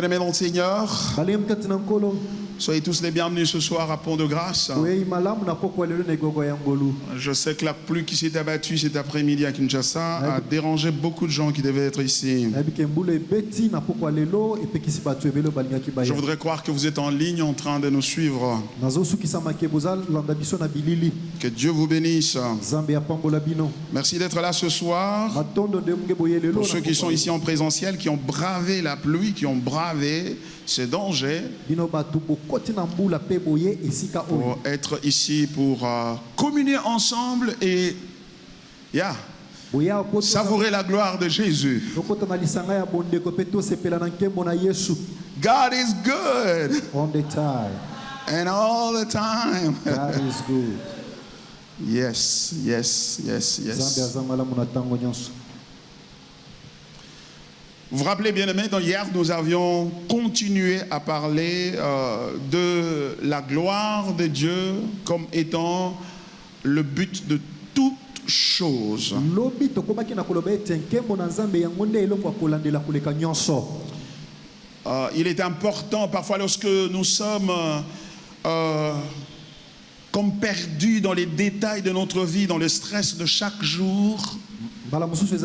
Bien-aimés dans le Seigneur, soyez tous les bienvenus ce soir à Pont de Grâce. Je sais que la pluie qui s'est abattue cet après-midi à Kinshasa a dérangé beaucoup de gens qui devaient être ici. Je voudrais croire que vous êtes en ligne en train de nous suivre. Que Dieu vous bénisse. Merci d'être là ce soir. Pour ceux qui sont ici en présentiel, qui ont bravé la pluie, qui ont bravé ces dangers, pour être ici, pour communier ensemble et savourer la gloire de Jésus. God is good. All the time. And all the time. God is good. Yes, yes, yes, yes. Vous vous rappelez, bien aimés, hier nous avions continué à parler de la gloire de Dieu comme étant le but de toute chose. Il est important parfois lorsque nous sommes comme perdus dans les détails de notre vie, dans le stress de chaque jour, dans la pression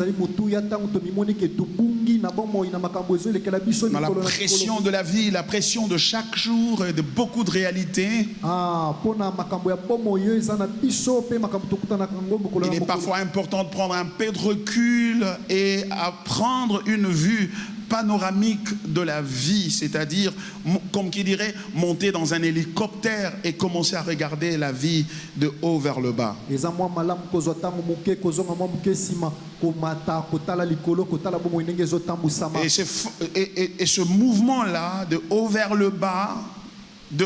de la vie, la pression de chaque jour et de beaucoup de réalités. Il est parfois important de prendre un peu de recul et à prendre une vue panoramique de la vie, c'est-à-dire, comme qui dirait, monter dans un hélicoptère et commencer à regarder la vie de haut vers le bas. Et ce mouvement-là, de haut vers le bas, de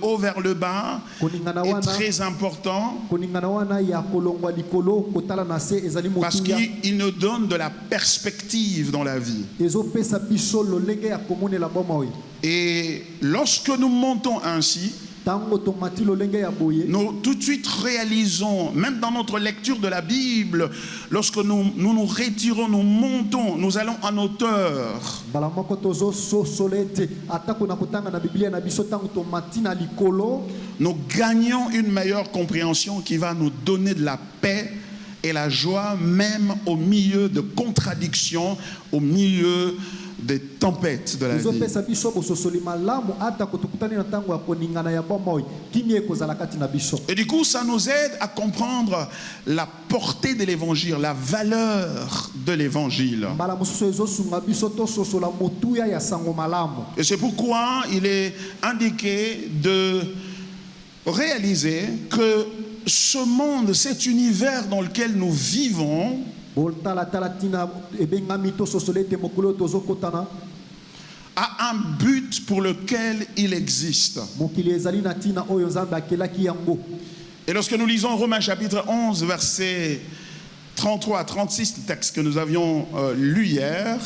haut vers le bas, est très important parce qu'il nous donne de la perspective dans la vie. Et lorsque nous montons ainsi, nous tout de suite réalisons, même dans notre lecture de la Bible, lorsque nous nous retirons, nous montons, nous allons en hauteur. Nous gagnons une meilleure compréhension qui va nous donner de la paix et la joie, même au milieu de contradictions, au milieu des tempêtes de la vie. Et du coup, ça nous aide à comprendre la portée de l'évangile, la valeur de l'évangile. Et c'est pourquoi il est indiqué de réaliser que ce monde, cet univers dans lequel nous vivons, a un but pour lequel il existe. Et lorsque nous lisons Romains chapitre 11, versets 33 à 36, le texte que nous avions lu hier,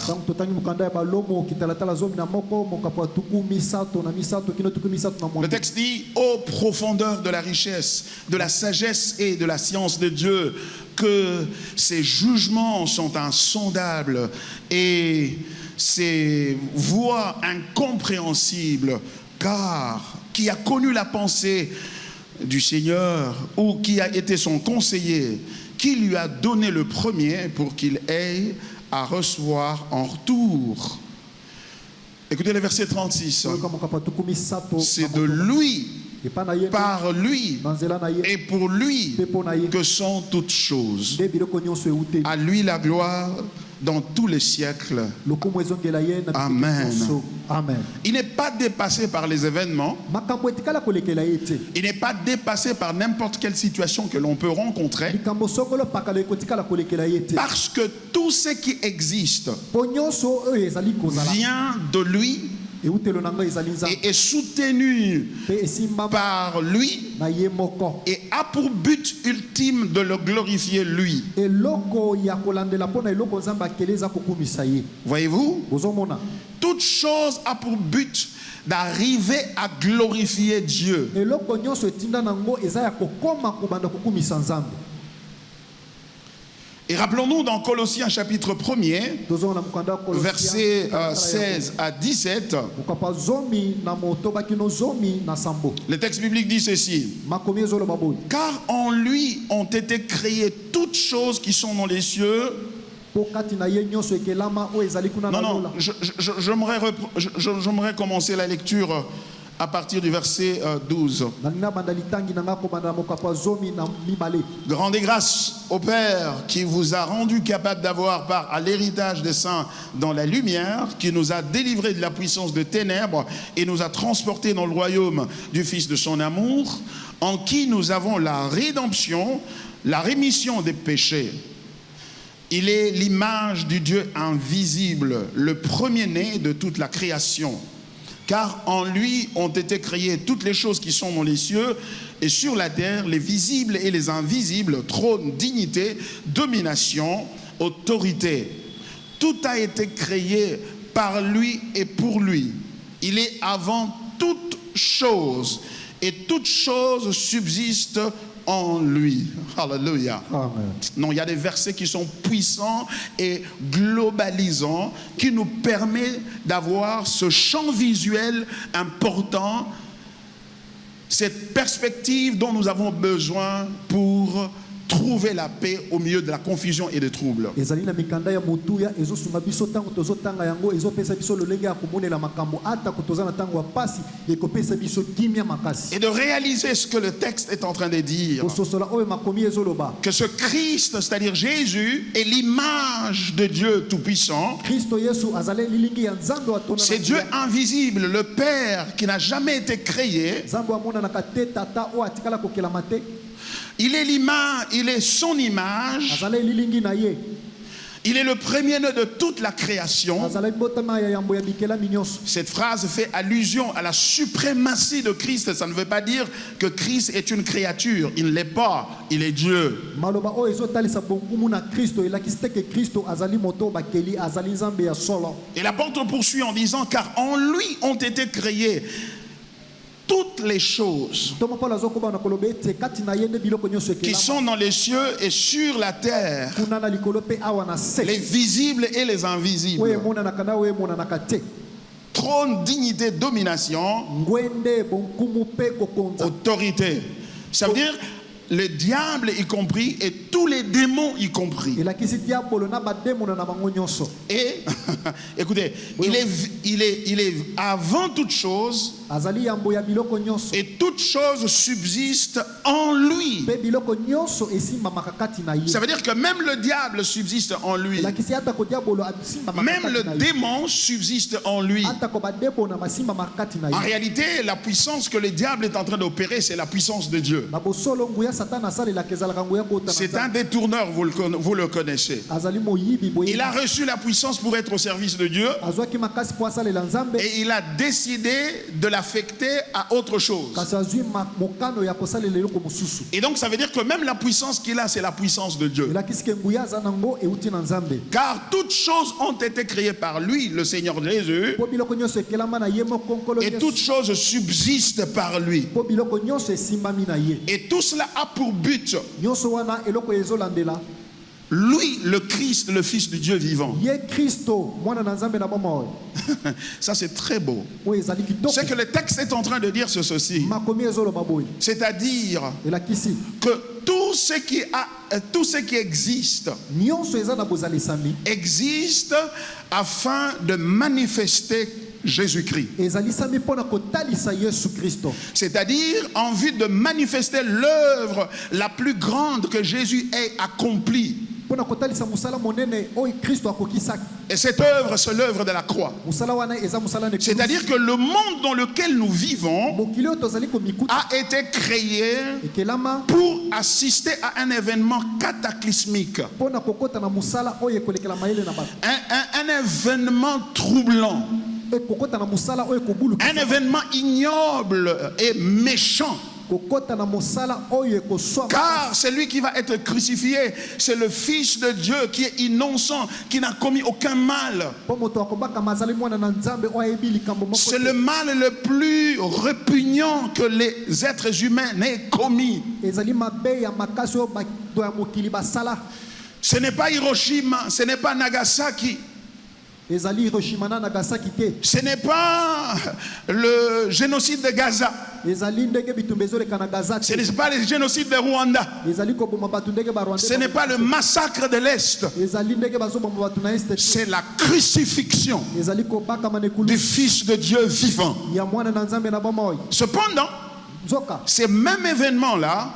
le texte dit: ô profondeur de la richesse, de la sagesse et de la science de Dieu, que ses jugements sont insondables et ses voies incompréhensibles, car qui a connu la pensée du Seigneur ou qui a été son conseiller, qui lui a donné le premier pour qu'il ait à recevoir en retour. Écoutez le verset 36. C'est de lui, par lui et pour lui que sont toutes choses. À lui la gloire dans tous les siècles. Amen. Il n'est pas dépassé par les événements. Il n'est pas dépassé par n'importe quelle situation que l'on peut rencontrer. Parce que tout ce qui existe vient de lui et est soutenu par lui et a pour but ultime de le glorifier lui. Voyez-vous, toute chose a pour but d'arriver à glorifier Dieu. Et rappelons-nous dans Colossiens chapitre 1er, versets 16 à 17, le texte biblique dit ceci. Car en lui ont été créées toutes choses qui sont dans les cieux. Non, j'aimerais commencer la lecture à partir du verset 12. Grande grâce au Père qui vous a rendu capable d'avoir part à l'héritage des saints dans la lumière, qui nous a délivrés de la puissance des ténèbres et nous a transportés dans le royaume du Fils de son amour, en qui nous avons la rédemption, la rémission des péchés. Il est l'image du Dieu invisible, le premier-né de toute la création. Car en lui ont été créées toutes les choses qui sont dans les cieux et sur la terre, les visibles et les invisibles, trône, dignité, domination, autorité. Tout a été créé par lui et pour lui. Il est avant toute chose et toute chose subsiste en lui. Alléluia. Amen. Non, il y a des versets qui sont puissants et globalisants qui nous permettent d'avoir ce champ visuel important, cette perspective dont nous avons besoin pour trouver la paix au milieu de la confusion et des troubles. Et de réaliser ce que le texte est en train de dire. Que ce Christ, c'est-à-dire Jésus, est l'image de Dieu Tout-Puissant. C'est Dieu invisible, le Père qui n'a jamais été créé. Il est l'image, il est son image. Il est le premier-né de toute la création. Cette phrase fait allusion à la suprématie de Christ. Ça ne veut pas dire que Christ est une créature. Il ne l'est pas. Il est Dieu. Et l'apôtre poursuit en disant, car en lui ont été créés toutes les choses qui sont dans les cieux et sur la terre, les visibles et les invisibles. Trône, dignité, domination, autorité. Ça veut dire le diable y compris et tous les démons y compris. Et écoutez, il est avant toute chose et toute chose subsiste en lui. Ça veut dire que même le diable subsiste en lui. Même le démon subsiste en lui. En réalité, la puissance que le diable est en train d'opérer, c'est la puissance de Dieu. C'est un détourneur, vous le connaissez. Il a reçu la puissance pour être au service de Dieu et il a décidé de l'affecter à autre chose. Et donc ça veut dire que même la puissance qu'il a, c'est la puissance de Dieu. Car toutes choses ont été créées par lui, le Seigneur Jésus, et toutes choses subsistent par lui. Et tout cela a pour but lui, le Christ, le Fils du Dieu vivant. Ça c'est très beau. Ce que le texte est en train de dire, c'est ceci. C'est-à-dire que tout ce qui existe existe afin de manifester Jésus-Christ. C'est-à-dire en vue de manifester l'œuvre la plus grande que Jésus ait accomplie. Et cette œuvre, c'est l'œuvre de la croix. C'est-à-dire que le monde dans lequel nous vivons a été créé pour assister à un événement cataclysmique. Un événement troublant. Un événement ignoble et méchant. Car celui qui va être crucifié, c'est le Fils de Dieu qui est innocent, qui n'a commis aucun mal. C'est le mal le plus répugnant que les êtres humains n'aient commis. Ce n'est pas Hiroshima, ce n'est pas Nagasaki. ezali Hiroshima na Nagasaki te. Ce n'est pas le génocide de Gaza. ezali ndenge bitumba ezoleka na Gaza Ce te. n'est pas le génocide de Rwanda. ezali koboma bato ndenge ba Rwanda. Ce n'est pas le massacre de l'Est. ezali ndenge bazoboma bato na este te. C'est la crucifixion ezali kobaka manekulu du Fils de Dieu vivant. ya mwana na Nzambe na bomoi. Cependant, Zoka ces mêmes événements-là,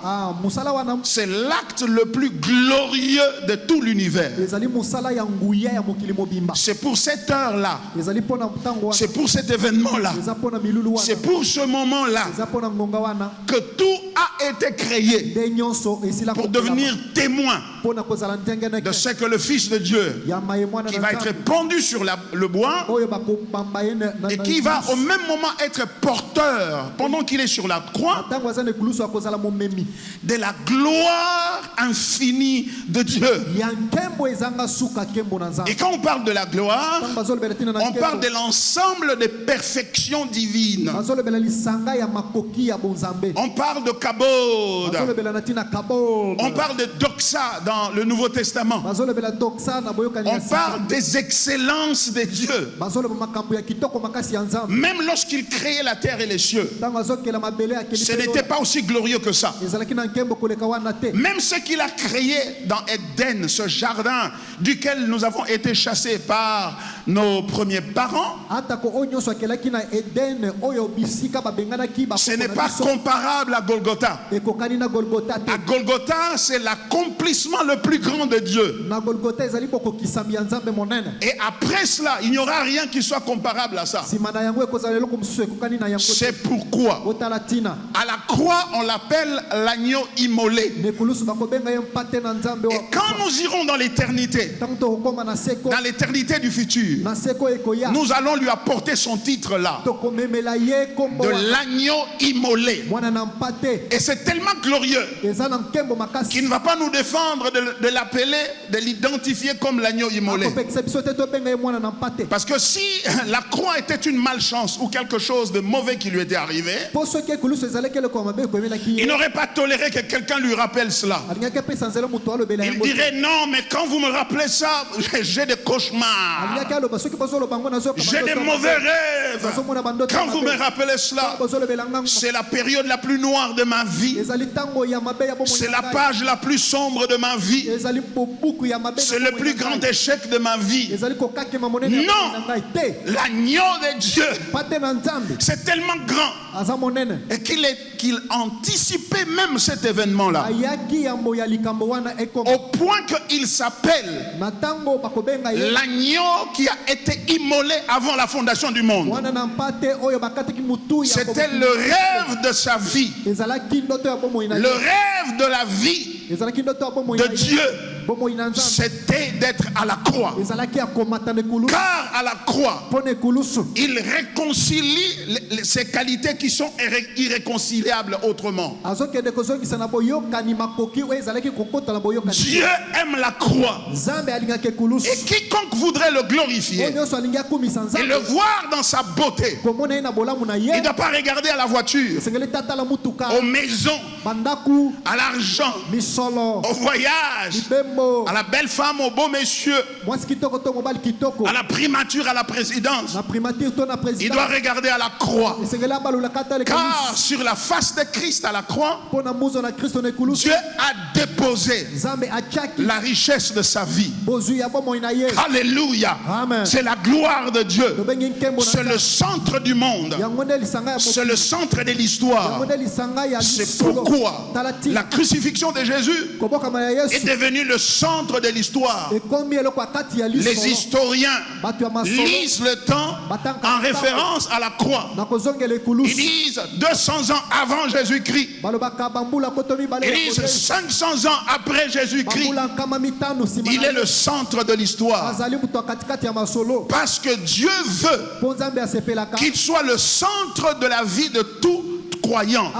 musala wana c'est l'acte le plus glorieux de tout l'univers. ezali musala ya nguya ya mokili mobimba. C'est pour cette heure-là, ezali pona ntango wana. c'est pour cet événement-là, eza pona milulu wana. c'est pour ce moment-là eza pona ngonga wana. que tout a été créé nde nyonso esila pour devenir témoin pona kozala ndenge na de ce que le Fils de Dieu, ya maye mwana qui na va être Nzambe. pendu sur le bois oyo bakobamba ye na et qui va au même moment être porteur, pendant qu'il est sur la croix, ntango aza na ekulusu akozala momemi de la gloire infinie de Dieu. ya nkembo ezanga suka nkembo na Et Nzambe. quand on parle de la gloire, ntango bazolobela ntina na on parle de nkembo l'ensemble des perfections divines. bazolobela lisanga ya makoki ya bonzambe. On parle de kabod. bazolobela na ntina kabod. On parle de doxa dans le Nouveau Testament. bazolobela doksa na boyokani ya On sika. parle des excellences de Dieu. bazoloba makambo ya kitoko makasi ya Nzambe. Même lorsqu'il créait la terre et les cieux, ntango azokela mabele akeli ce n'était pas aussi glorieux que ça. ezalaki na nkembo koleka wana te. Même ce qu'il a créé dans Éden, ce jardin duquel nous avons été chassés par nos premiers parents, atako oyo nyonso akelaki na Eden oyo bisika babenganaki ce n'est pas comparable à Golgotha. ekokani na Golgotha te. À Golgotha, c'est l'accomplissement le plus grand de Dieu. na Golgotha ezali bokokisami ya Nzambe monene. Et après cela, il n'y aura rien qui soit comparable à ça. nsima na yango ekozala eloko mosusu ekokani na yango te. C'est pourquoi, otala tina à la croix, on l'appelle l'agneau immolé. nekulusu bakobenga ye mpate na Nzambe Et quand nous irons dans l'éternité, ntango tokokoma na seko dans l'éternité du futur, na seko ekoya nous allons lui apporter son titre là, tokomemela ye kombo de wana, l'agneau immolé. mwana na mpate Et c'est tellement glorieux eza na nkembo makasi qu'il ne va pas nous défendre de l'appeler, de l'identifier comme l'agneau immolé. akopekisa biso te tobenga ye mwana na mpate. Parce que si la croix était une malchance ou quelque chose de mauvais qui lui était arrivé, po soki ekulusu ezalaki eloko ya mabe ekoyemelaki il ye n'aurait pas toléré que quelqu'un lui rappelle cela. alingaki apesa nzela moto alobela Il yango te. dirait non, mais quand vous me rappelez ça, j'ai des cauchemars, alingaki aloba soki bozoloba ngo nazoyoka j'ai des bandoto mauvais mabe. rêves. Nazomona bandoto Quand mabe. vous me rappelez cela, bozolobela ngango c'est la période la plus noire de ma vie, ezali ntango ya mabe ya bomoi c'est na la ngai. page la plus sombre de ma vie, ezali bobuku ya mabe na c'est le bomoi plus na grand ngai. échec de ma vie. ezali kokakema monene ya Non. bomoi na ngai te. L'agneau de Dieu, pate na Nzambe c'est tellement grand aza monene et qu'il anticipait même cet événement-là, ayaki yambo ya likambo wana ekoma au point qu'il s'appelle na ntango bakobenga ye l'agneau qui a été immolé avant la fondation du monde. wana na mpate oyo bakataki mutu ya C'était le rêve de sa vie, ezalaki ndoto ya bomoi na le ye rêve de la vie ezalaki ndoto ya bomoi de na ye Dieu, bomoi na Nzambe c'était d'être à la croix. ezalaki ya komata na ekulusu Car à la croix, mpo na ekulusu il réconcilie ces qualités qui sont irréconciliables autrement. azokende kozongisa na boyokani makoki oyo ezalaki kokota na boyokani. Dieu aime la croix. Nzambe alingaki ekulusu Et quiconque voudrait le oyo glorifier nyonso alingi akumisa et le Nzambe voir dans sa beauté, komona ye na bolamu na il ye ne doit pas regarder à la voiture, esengeli tatala mutuka aux maisons, bandaku à l'argent, misolo au voyage, libembo à la belle femme, au beau monsieur, mwasi kitoko to mobali kitoko à la primature, à la présidence. na primature to na Il président doit regarder à la croix. esengeli abalolaka atala Car ekulusu sur la face de Christ à la croix, mpo na muzo na kristo na ekulusu Dieu a déposé Nzambe atiaki la richesse de sa vie. bozwi ya bomoi na ye Alléluia. Amen. C'est la gloire de Dieu. tobengi nkembo na C'est le Nzambe. centre du monde. yango nde lisanga ya C'est le centre de yango l'histoire. nde lisanga ya C'est lisolo pourquoi tala ti la crucifixion de Jésus kobokama ya est yesu devenue le centre de l'histoire. ekomi eloko ya kati ya Les lisolo historiens bato ya masolo lisent le temps en référence à la croix. na kozongela Ils ekulusu disent 200 ans avant Jésus-Christ. balobaka bambula koto mibale Ils ya disent kodei. 500 ans après Jésus-Christ. bambula nkama mitano nsima Il na est ye. le centre de l'histoire. azali moto ya katikati ya masolo Parce que Dieu veut mpo Nzambe asepelaka qu'il soit le centre de la vie de tout croyants.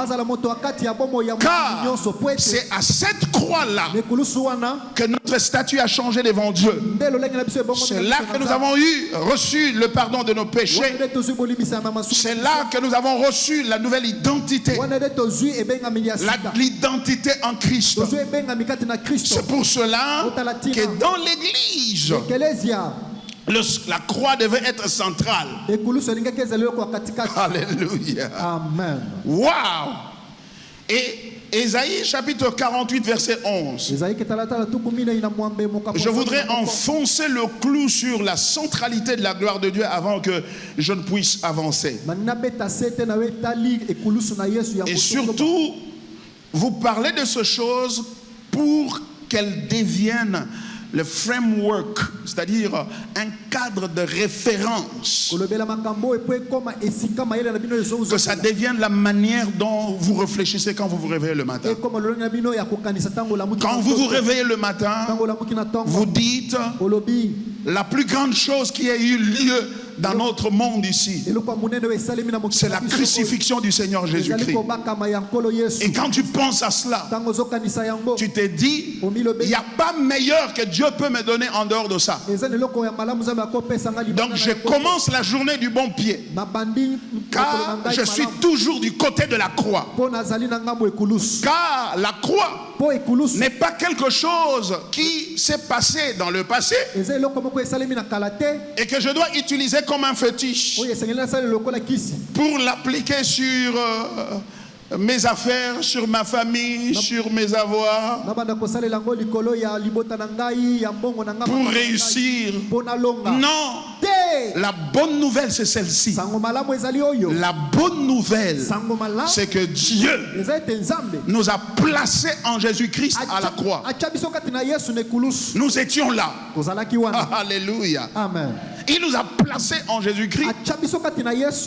Car c'est à cette croix-là que notre statut a changé devant Dieu. C'est là que nous avons reçu le pardon de nos péchés. C'est là que nous avons reçu la nouvelle identité. L'identité en Christ. C'est pour cela que dans l'Église, la croix devait être centrale. Alléluia. Amen. Wow. Et Ésaïe chapitre 48 verset 11. Je voudrais enfoncer le clou sur la centralité de la gloire de Dieu avant que je ne puisse avancer. Et surtout, vous parlez de ces choses pour qu'elles deviennent le framework, c'est-à-dire un cadre de référence. Que ça devienne la manière dont vous réfléchissez quand vous vous réveillez le matin. Quand vous vous réveillez le matin, vous dites la plus grande chose qui a eu lieu dans notre monde ici, c'est la crucifixion du Seigneur Jésus-Christ. Et quand tu penses à cela, tu te dis, il n'y a pas meilleur que Dieu peut me donner en dehors de ça. Donc je commence la journée du bon pied, car je suis toujours du côté de la croix. Car la croix n'est pas quelque chose qui s'est passé dans le passé et que je dois utiliser comme un fétiche pour l'appliquer sur mes affaires, sur ma famille, sur mes avoirs, pour réussir. Non, la bonne nouvelle c'est celle-ci. La bonne nouvelle c'est que Dieu nous a placés en Jésus-Christ à la croix. Nous étions là. Alléluia. Amen. Il nous a placés en Jésus-Christ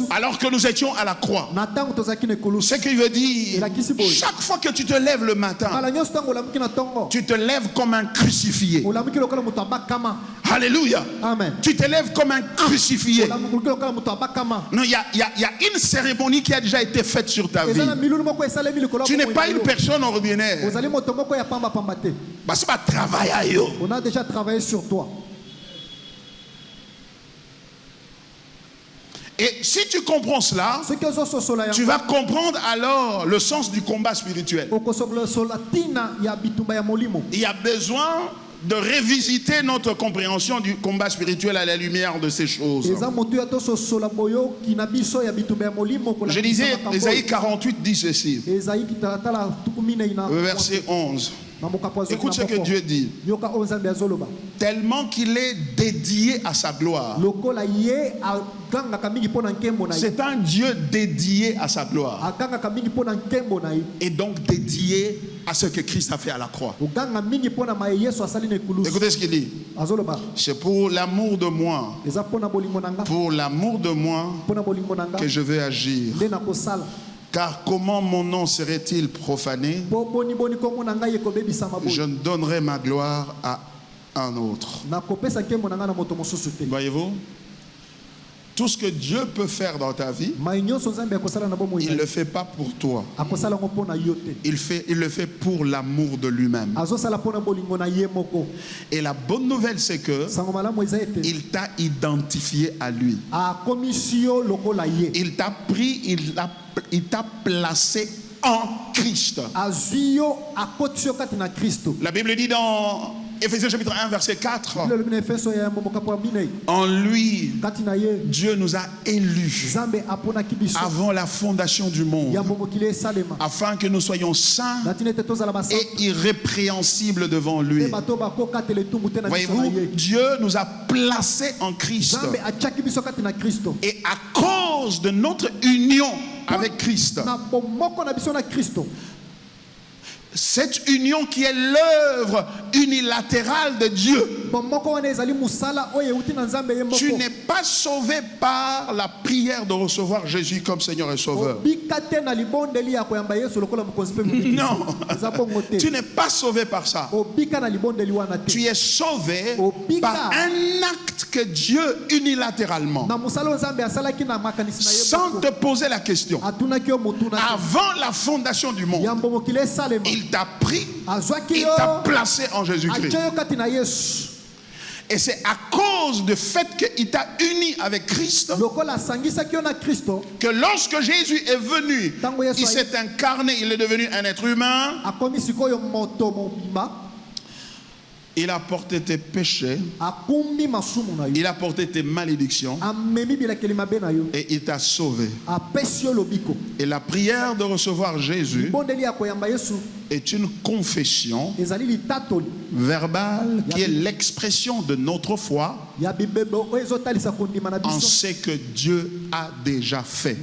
alors que nous étions à la croix. Ce qui veut dire, chaque fois que tu te lèves le matin, tu te lèves comme un crucifié. Alléluia. Amen. Tu te lèves comme un crucifié. Non, il y a une cérémonie qui a déjà été faite sur ta vie. Tu n'es pas une personne ordinaire. On a déjà travaillé sur toi. Et si tu comprends cela, tu vas comprendre alors le sens du combat spirituel. Il y a besoin de révisiter notre compréhension du combat spirituel à la lumière de ces choses. Je disais, Ésaïe 48 dit ceci, verset 11. Écoute ce que Dieu dit. Tellement qu'il est dédié à sa gloire. C'est un Dieu dédié à sa gloire. Et donc dédié à ce que Christ a fait à la croix. Écoutez ce qu'il dit. C'est pour l'amour de moi. Pour l'amour de moi que je veux agir. Car comment mon nom serait-il profané? Je ne donnerai ma gloire à un autre. Voyez-vous? Tout ce que Dieu peut faire dans ta vie, il ne le fait pas pour toi. Il le fait pour l'amour de lui-même. Et la bonne nouvelle, c'est que il t'a identifié à lui. Il t'a pris, il t'a placé en Christ. La Bible dit dans Éphésiens chapitre 1 verset 4, en lui Dieu nous a élus avant la fondation du monde, afin que nous soyons saints et irrépréhensibles devant lui. Voyez-vous, Dieu nous a placés en Christ, et à cause de notre union avec Christ, cette union qui est l'œuvre unilatérale de Dieu, Tu n'es pas sauvé par la prière de recevoir Jésus comme Seigneur et Sauveur. Non, tu n'es pas sauvé par ça. Tu es sauvé par un acte que Dieu unilatéralement, sans te poser la question, avant la fondation du monde, il t'a pris, il t'a placé en Jésus-Christ. Et c'est à cause du fait qu'il t'a uni avec Christ que lorsque Jésus est venu, il s'est incarné, il est devenu un être humain. Il a porté tes péchés, il a porté tes malédictions et il t'a sauvé. Et la prière de recevoir Jésus est une confession verbale qui est l'expression de notre foi en ce que Dieu a déjà fait.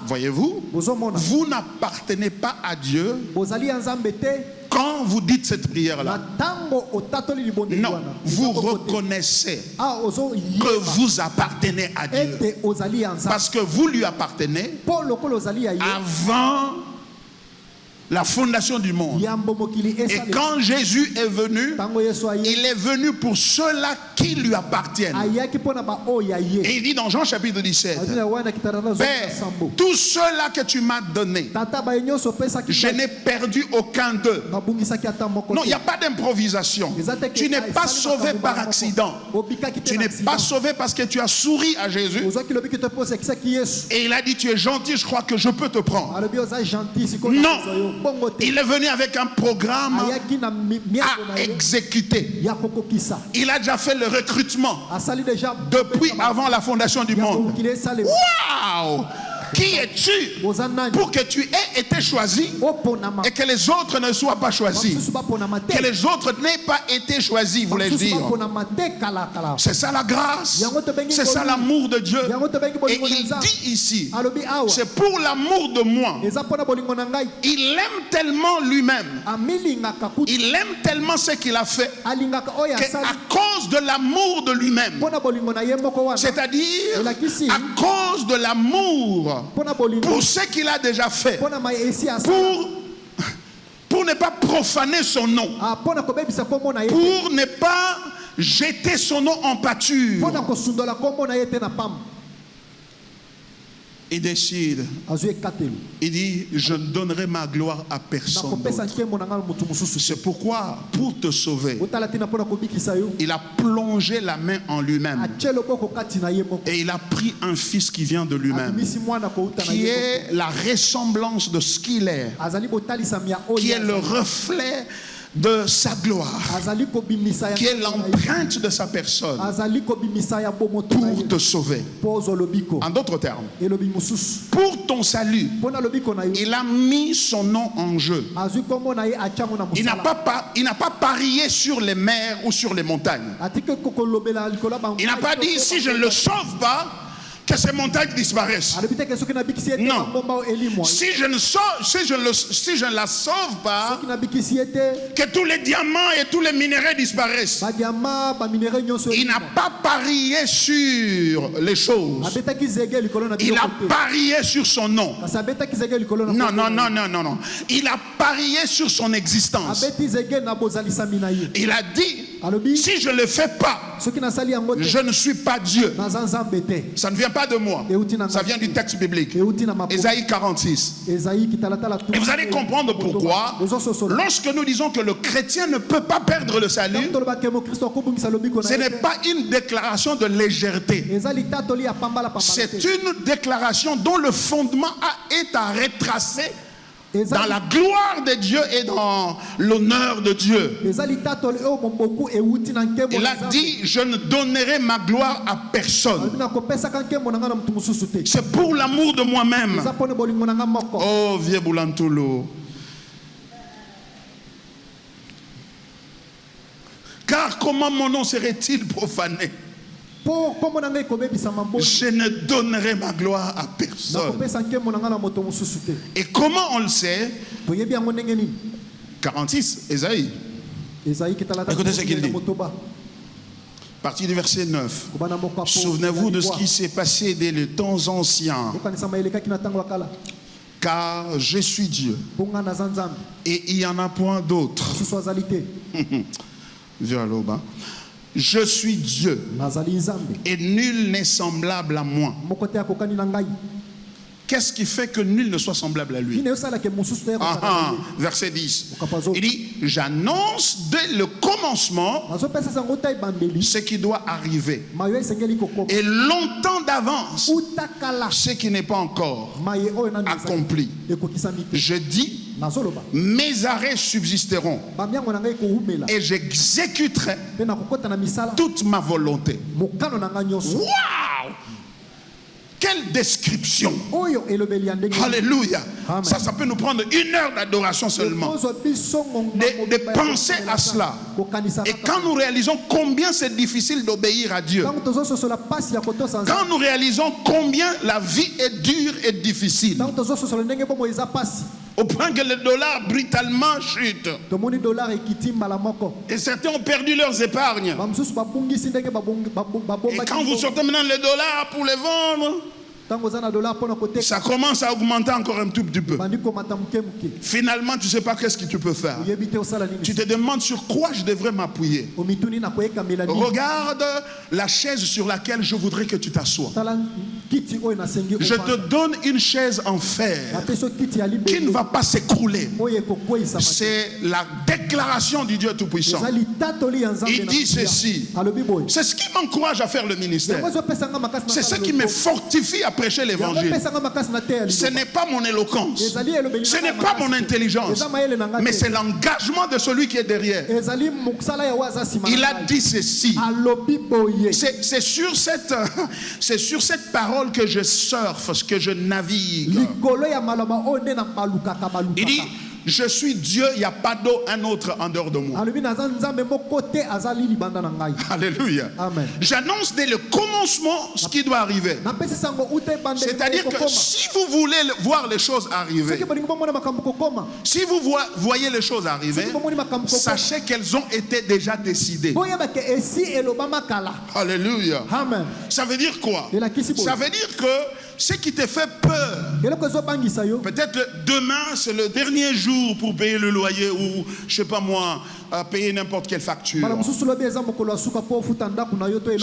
Voyez-vous, vous n'appartenez pas à Dieu quand vous dites cette prière-là. Non, vous reconnaissez que vous appartenez à Dieu parce que vous lui appartenez avant la fondation du monde. Et quand Jésus est venu, il est venu pour ceux-là qui lui appartiennent. Et il dit dans Jean chapitre 17, Père, tous ceux-là que tu m'as donnés, je n'ai perdu aucun d'eux. Non, il n'y a pas d'improvisation. Tu n'es pas sauvé par accident. Tu n'es pas sauvé parce que tu as souri à Jésus et il a dit tu es gentil, je crois que je peux te prendre. Non, il est venu avec un programme à exécuter. Il a déjà fait le recrutement depuis avant la fondation du monde. Waouh! Qui es-tu pour que tu aies été choisi et que les autres ne soient pas choisis? Que les autres n'aient pas été choisis, voulais-je dire. C'est ça la grâce. C'est ça l'amour de Dieu. Et il dit ici, c'est pour l'amour de moi. Il aime tellement lui-même. Il aime tellement ce qu'il a fait qu'à cause de l'amour de lui-même, c'est-à-dire à cause de l'amour pour ce qu'il a déjà fait, pour ne pas profaner son nom, pour ne pas jeter son nom en pâture, il décide, il dit je ne donnerai ma gloire à personne d'autre. C'est pourquoi pour te sauver il a plongé la main en lui-même et il a pris un fils qui vient de lui-même, qui est la ressemblance de ce qu'il est, qui est le reflet de sa gloire, qui est l'empreinte de sa personne pour te sauver. En d'autres termes, pour ton salut, il a mis son nom en jeu. Il n'a pas parié sur les mers ou sur les montagnes. Il n'a pas dit si je ne le sauve pas, que ces montagnes disparaissent. Non. Si je ne la sauve pas, que tous les diamants et tous les minéraux disparaissent. Il n'a pas parié sur les choses. Il a parié sur son nom. Non, non, non, non, non, non. Il a parié sur son existence. Il a dit, si je ne le fais pas, je ne suis pas Dieu. Ça ne vient pas de moi. Ça vient du texte biblique. Ésaïe 46. Et vous allez comprendre pourquoi, lorsque nous disons que le chrétien ne peut pas perdre le salut, ce n'est pas une déclaration de légèreté. C'est une déclaration dont le fondement est à retracer dans la gloire de Dieu et dans l'honneur de Dieu. Il a dit, je ne donnerai ma gloire à personne. C'est pour l'amour de moi-même. Oh, vieux Boulantolo. Car comment mon nom serait-il profané? Je ne donnerai ma gloire à personne. Et comment on le sait? 46, Ésaïe. Écoutez ce qu'il dit. À partir du verset 9. Souvenez-vous de ce qui s'est passé dès les temps anciens. Car je suis Dieu. Et il n'y en a point d'autre. Je suis Dieu. Et nul n'est semblable à moi. Qu'est-ce qui fait que nul ne soit semblable à lui? Verset 10. Il dit, j'annonce dès le commencement ce qui doit arriver. Et longtemps d'avance ce qui n'est pas encore accompli. Je dis, mes arrêts subsisteront et j'exécuterai toute ma volonté. Waouh! Quelle description! Alléluia! Ça peut nous prendre 1 heure d'adoration seulement. De penser à cela. Et quand nous réalisons combien c'est difficile d'obéir à Dieu, quand nous réalisons combien la vie est dure et difficile, au point que le dollar brutalement chute, et certains ont perdu leurs épargnes, et quand vous sortez maintenant le dollar pour les vendre, ça commence à augmenter encore un tout petit peu. Finalement, tu ne sais pas qu'est-ce que tu peux faire. Tu te demandes sur quoi je devrais m'appuyer. Regarde la chaise sur laquelle je voudrais que tu t'assoies. Je te donne une chaise en fer qui ne va pas s'écrouler. C'est la déclaration du Dieu Tout-Puissant. Il dit ceci. C'est ce qui m'encourage à faire le ministère. C'est ce qui me fortifie à prêcher l'évangile. Ce n'est pas mon éloquence, ce n'est pas mon intelligence, mais c'est l'engagement de celui qui est derrière. Il a dit ceci. C'est sur cette parole que je surfe, que je navigue. Il dit, je suis Dieu, il n'y a pas un autre en dehors de moi. Alléluia. J'annonce dès le commencement ce qui doit arriver. C'est-à-dire que si vous voulez voir les choses arriver, si vous voyez les choses arriver, sachez qu'elles ont été déjà décidées. Alléluia. Ça veut dire quoi? Ça veut dire que ce qui te fait peur, peut-être demain c'est le dernier jour pour payer le loyer ou je sais pas moi, payer n'importe quelle facture.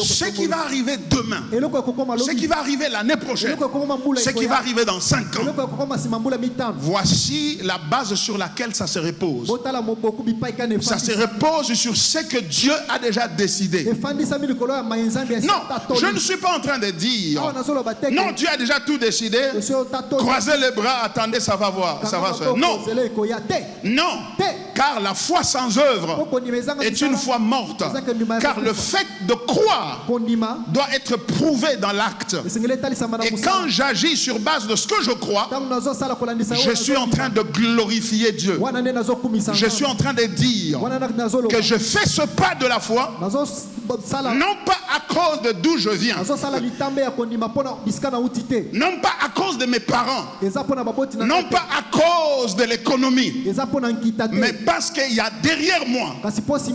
Ce qui va arriver demain, ce qui va arriver l'année prochaine, ce qui va arriver dans 5 ans, voici la base sur laquelle ça se repose. Ça se repose sur ce que Dieu a déjà décidé. Non, je ne suis pas en train de dire non, Dieu a déjà tout décidé, croisez les bras, attendez, ça va voir, ça va se faire. Non, non, car la foi sans œuvre est une foi morte. Car le fait de croire doit être prouvé dans l'acte. Et quand j'agis sur base de ce que je crois, je suis en train de glorifier Dieu. Je suis en train de dire que je fais ce pas de la foi, non pas à cause de d'où je viens, non pas à cause de mes parents, non pas à cause de l'économie, mais parce qu'il y a derrière moi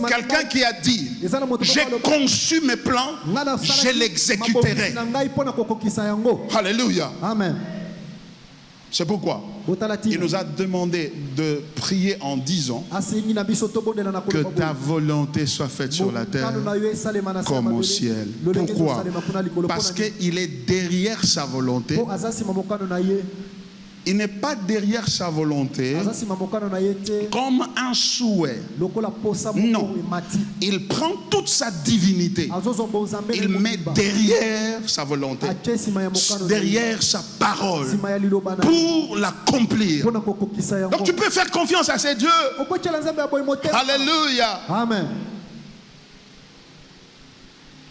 quelqu'un qui a dit, j'ai conçu mes plans, je l'exécuterai. Alléluia. Amen. C'est pourquoi il nous a demandé de prier en disant que ta volonté soit faite sur la terre comme au ciel. Pourquoi? Parce qu'il est derrière sa volonté. Il n'est pas derrière sa volonté comme un souhait. Non. Il prend toute sa divinité. Il met derrière sa volonté, derrière sa parole, pour l'accomplir. Donc tu peux faire confiance à ces dieux. Alléluia. Amen.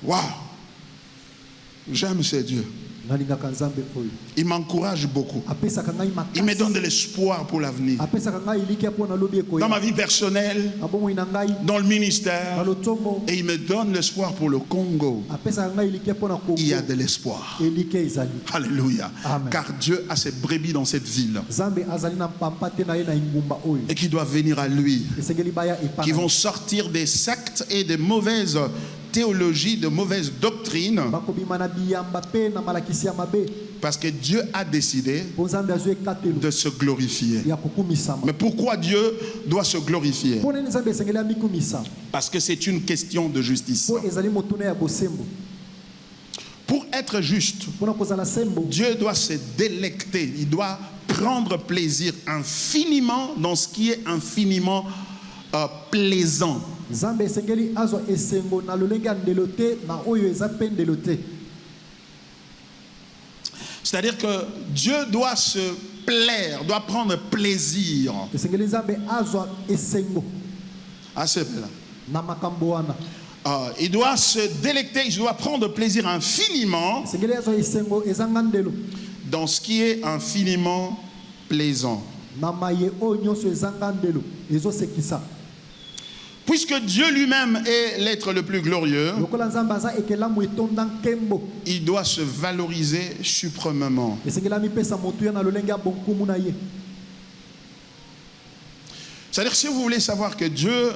Waouh. J'aime ces dieux. nalingaka nzambe oyo Il m'encourage beaucoup. apesaka ngai Il me donne makasi de l'espoir pour l'avenir. apesaka ngai likia mpo na lobi Dans ekoya ma vie personnelle, na bomoi na ngai dans le na ministère, lotombo et il me donne l'espoir pour le Congo. apesaka ngai likia mpo na Kongo Il y a de l'espoir. elike ezali Alléluia. Amen. Car Dieu a ses brebis dans cette ville nzambe azali na mpampa te na ye na engumba oyo et qui doivent venir à lui, esengeli baya epai qui na vont sortir des sectes et des mauvaises théologies, de mauvaises doctrines, bakobima na biyamba mpe na malakisi ya mabe parce que Dieu a décidé mpo nzambe azwi ekatelo de se glorifier. ya kokumisama Mais pourquoi Dieu doit se glorifier? mpo nini nzambe esengeli amikumisa Parce que c'est une question de justice. mpo ezali motuna ya bosembo Pour être juste, mpona kozala sembo Dieu doit se délecter, il doit prendre plaisir infiniment dans ce qui est infiniment plaisant. nzambe esengeli azwa esengo na lolenge ya ndelo te na oyo eza mpe ndelo te C'est-à-dire que Dieu doit se plaire, doit prendre plaisir. esengeli nzambe azwa esengo Ah, c'est là. na makambo wana Il doit se délecter, il doit prendre plaisir infiniment esengeli azwa esengo ezanga ndelo dans ce qui est infiniment plaisant. na maye oyo nyonso ezanga ndelo ezosekisa Puisque Dieu lui-même est l'être le plus glorieux, lokola nzambe aza ekelamu etonda nkembo il doit se valoriser suprêmement. esengeli amipesa motuya na lolenge ya bonkumu na ye C'est-à-dire que si vous voulez savoir que Dieu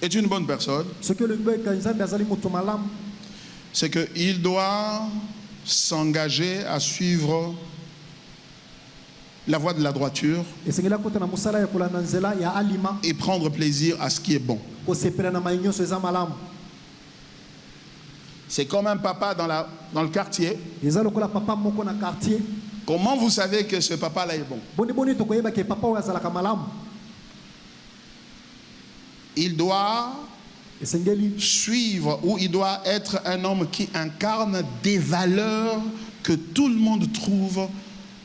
est une bonne personne, soki olingi boyeka nzambe azali moto malamu c'est qu'il doit s'engager à suivre la voie de la droiture esengeli akota na mosala ya kolanda nzela ya alima et prendre plaisir à ce qui est bon. kosepela na mai nyonso eza malamu C'est comme un papa dans le quartier. eza lokola papa moko na quartier Comment vous savez que ce papa-là est bon? boni tokoyeba ke papa oyo azalaka malamu Il doit esengeli suivre ou il doit être un homme qui incarne des valeurs que tout le monde trouve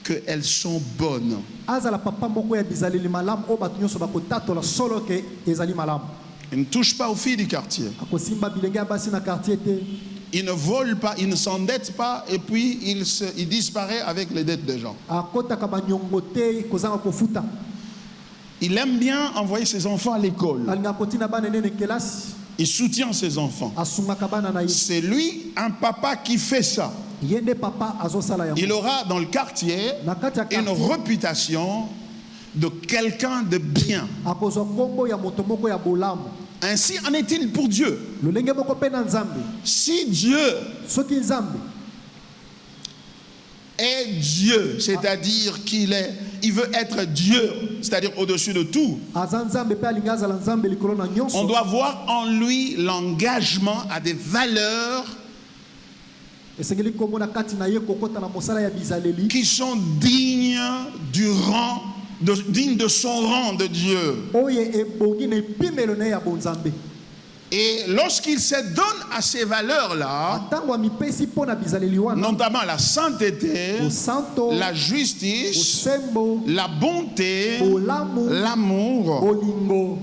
qu'elles sont bonnes. azala papa moko ya bizaleli malamu oyo bato nyonso bakotatola solo ke ezali malamu Il ne touche pas aux filles du quartier. akosimba bilenge ya basi na quartier te Il ne vole pas, il ne s'endette pas et puis il disparaît avec les dettes des gens. akotaka banyongo te kozanga kofuta Il aime bien envoyer ses enfants à l'école. alingaka kotina bana enene kelasi Il soutient ses enfants. asungaka bana na ye C'est lui, un papa, qui fait ça. ye nde papa azosala yango Il aura dans le quartier na kati ya une quartier réputation de quelqu'un de bien. akozwa nkombo ya moto moko ya bolamu Ainsi en est-il pour Dieu. lolenge moko mpe na nzambe Si Dieu soki nzambe est Dieu, c'est-à-dire il veut être Dieu, c'est-à-dire au-dessus de tout, aza nzambe mpe alingi azala nzambe likolo na on nyonso doit voir en lui l'engagement à des valeurs esengeli komona kati na ye kokota na mosala ya bizaleli qui sont dignes dignes de son rang de Dieu. oyo ebongi na epimelo na ye ya bonzambe Et lorsqu'il se donne à ces valeurs-là, ntango amipesi mpo na bizaleli wana notamment la sainteté, osanto la justice, osembo la bonté, olamu l'amour, olingo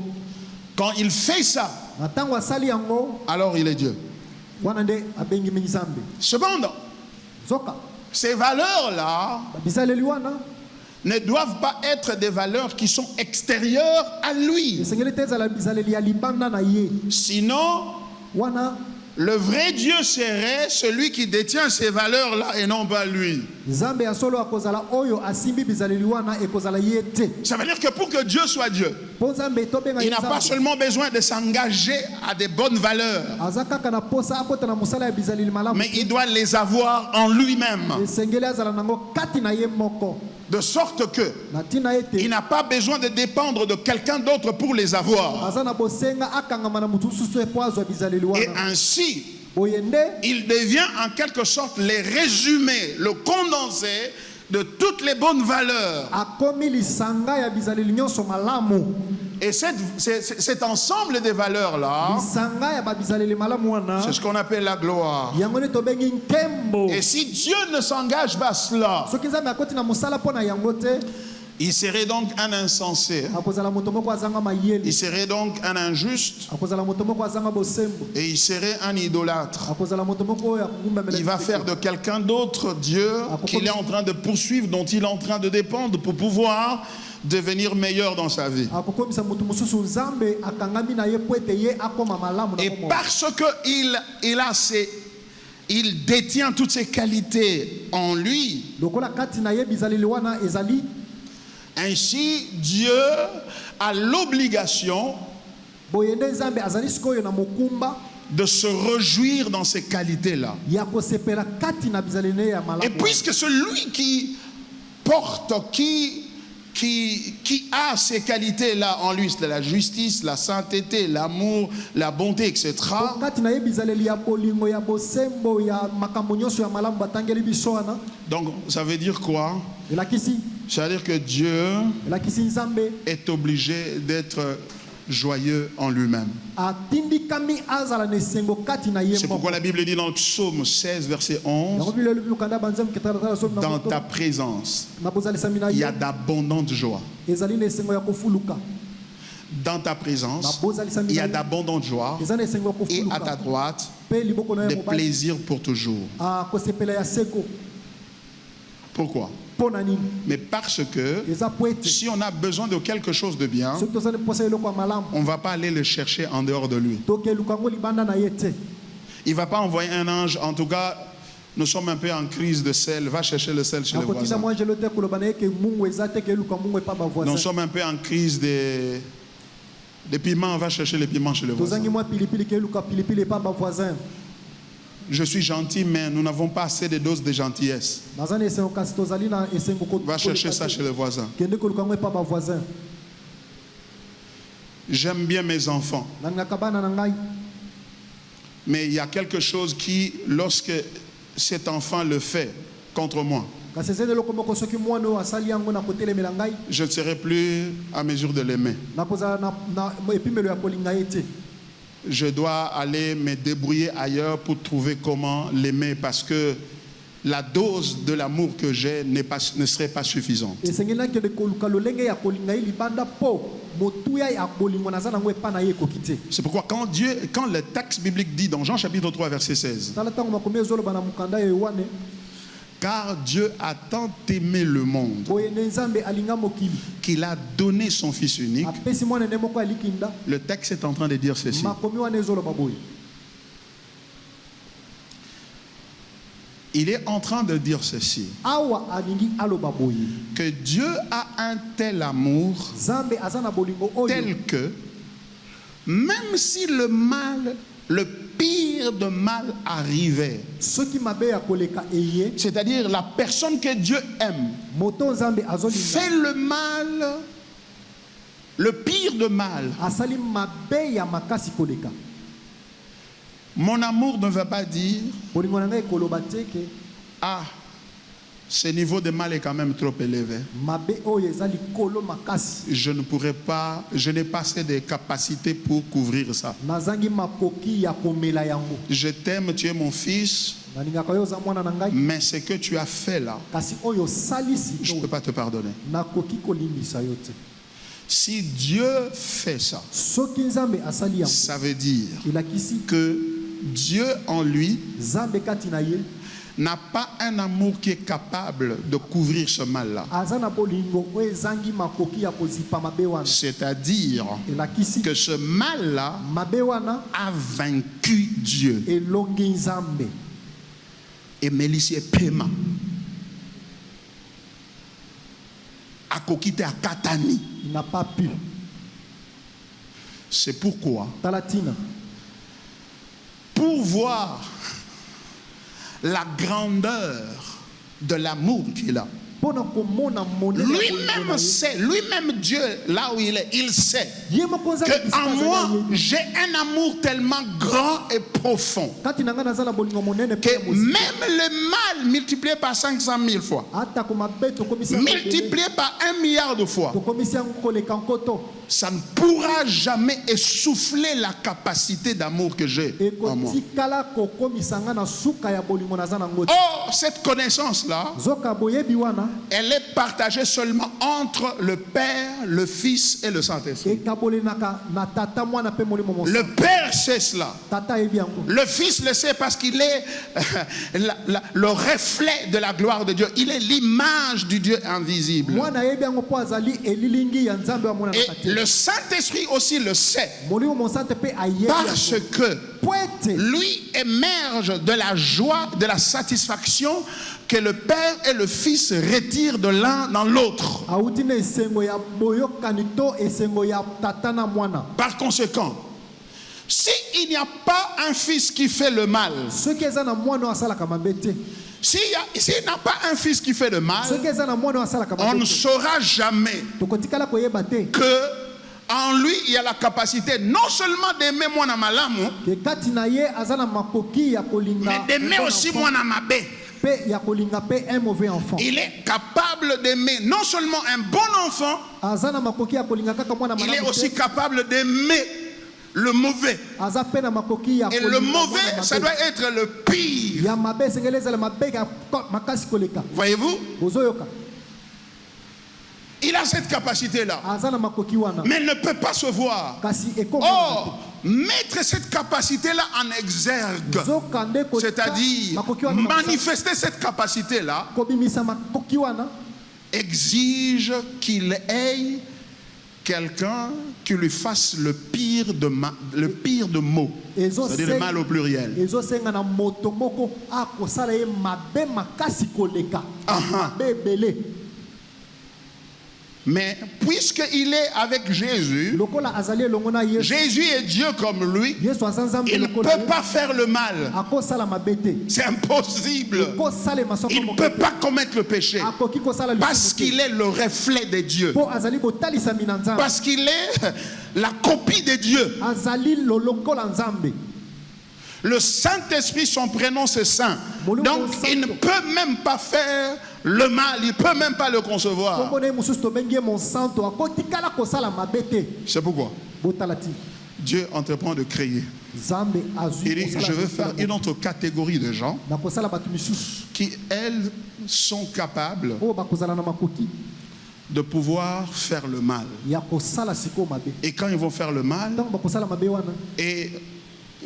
quand il fait ça, na ntango asali yango alors il est Dieu. wana nde abengimi nzambe Cependant, zoka ces valeurs-là bizaleli wana ne doivent pas être des valeurs qui sont extérieures à lui. esengeli te ezala bizaleli ya libanda na ye Sinon, wana le vrai Dieu serait celui qui détient ces valeurs-là et non pas lui. nzambe ya solo akozala oyo asimbi bizaleli wana ekozala ye te Ça veut dire que pour que Dieu soit Dieu, mpo nzambe tobenga il n'a pas seulement besoin de s'engager à des bonnes valeurs, aza kaka na posa akota na mosala ya bizaleli malamu mais il doit les avoir en lui-même. esengeli azala nango kati na ye moko De sorte que na ntina ete il n'a pas besoin de dépendre de quelqu'un d'autre pour les avoir. aza na bosenga akangama na motu mosusu mpo azwa bizaleli Et wana ainsi, boye nde il devient en quelque sorte les résumés, le condensé de toutes les bonnes valeurs. akomi lisanga ya bizaleli nyonso malamu Et cet ensemble de valeurs-là, lisanga ya babizaleli malamu wana c'est ce qu'on appelle la gloire. yango nde tobengi nkembo Et si Dieu ne s'engage pas à cela, soki nzambe akoti na mosala mpo na yango te Il serait donc un insensé. Il serait donc un injuste. Et il serait un idolâtre. Il va faire de quelqu'un d'autre Dieu qu'il est en train de poursuivre, dont il est en train de dépendre pour pouvoir devenir meilleur dans sa vie. Et parce qu'il détient toutes ces qualités en lui, ainsi Dieu a l'obligation de se réjouir dans ces qualités-là. Et puisque celui qui porte, qui a ces qualités-là en lui, c'est la justice, la sainteté, l'amour, la bonté, etc. Donc, ça veut dire quoi? Ça veut dire que Dieu est obligé d'être joyeux en lui-même. C'est pourquoi la Bible dit dans le psaume 16, verset 11, dans ta présence, il y a d'abondantes joies. Dans ta présence, il y a d'abondantes joies, et à ta droite, des plaisirs pour toujours. Pourquoi? Mais parce que si on a besoin de quelque chose de bien, on ne va pas aller le chercher en dehors de lui. Il ne va pas envoyer un ange. En tout cas, nous sommes un peu en crise de sel. Va chercher le sel chez le voisin. Nous sommes un peu en crise de piments. Va chercher les piments chez le voisin. Je suis gentil, mais nous n'avons pas assez de doses de gentillesse. Va chercher ça chez le voisin. J'aime bien mes enfants. Mais il y a quelque chose qui, lorsque cet enfant le fait contre moi, je ne serai plus à mesure de l'aimer. Je dois aller me débrouiller ailleurs pour trouver comment l'aimer, parce que la dose de l'amour que j'ai ne serait pas suffisante. C'est pourquoi quand le texte biblique dit dans Jean chapitre 3 verset 16, car Dieu a tant aimé le monde qu'il a donné son Fils unique, le texte est en train de dire ceci. Il est en train de dire ceci, que Dieu a un tel amour tel que même si le mal, le pire de mal arrivait, c'est-à-dire la personne que Dieu aime fait le mal, le pire de mal, mon amour ne va pas dire ah, ce niveau de mal est quand même trop élevé. Je ne pourrais pas, je n'ai pas assez de capacités pour couvrir ça. Je t'aime, tu es mon fils, mais ce que tu as fait là, je ne peux pas te pardonner. Si Dieu fait ça, ça veut dire que Dieu en lui n'a pas un amour qui est capable de couvrir ce mal-là. C'est-à-dire que ce mal-là a vaincu Dieu. Et Mélissie est paiement. A kokite à Katani. Il n'a pas pu. C'est pourquoi, Talatina, pour voir la grandeur de l'amour qu'il a, lui-même sait, lui-même Dieu, là où il est, il sait qu'en moi, j'ai un amour tellement grand et profond que même le mal multiplié par 500 000 fois, multiplié par 1 milliard de fois, ça ne pourra jamais essouffler la capacité d'amour que j'ai en moi. Or, cette connaissance-là elle est partagée seulement entre le Père, le Fils et le Saint-Esprit. Le Père sait cela. Le Fils le sait parce qu'il est le reflet de la gloire de Dieu. Il est l'image du Dieu invisible. Et le Saint-Esprit aussi le sait. Parce que lui émerge de la joie, de la satisfaction que le Père et le Fils retirent de l'un dans l'autre. Par conséquent, s'il n'y a pas un fils qui fait le mal, s'il n'a pas un fils qui fait le mal, on ne saura jamais que en lui il y a la capacité non seulement d'aimer moi na malamu, mais d'aimer aussi moi na mabe. Il est capable d'aimer non seulement un bon enfant, il est aussi capable d'aimer le mauvais. Et le mauvais, ça doit être le pire. Voyez-vous? Il a cette capacité-là, mais elle ne peut pas se voir. Or, mettre cette capacité-là en exergue, c'est-à-dire manifester cette capacité-là, exige qu'il ait quelqu'un qui lui fasse le pire de mots, c'est-à-dire le mal au pluriel. Mais puisqu'il est avec Jésus, Jésus est Dieu comme lui, il ne peut pas faire le mal. C'est impossible. Il ne peut pas commettre le péché parce qu'il est le reflet de Dieu, parce qu'il est la copie de Dieu. Le Saint-Esprit, son prénom c'est Saint. Donc il ne peut même pas faire le mal, il ne peut même pas le concevoir. C'est pourquoi Dieu entreprend de créer. Il dit, je veux faire une autre catégorie de gens qui, elles, sont capables de pouvoir faire le mal. Et quand ils vont faire le mal, et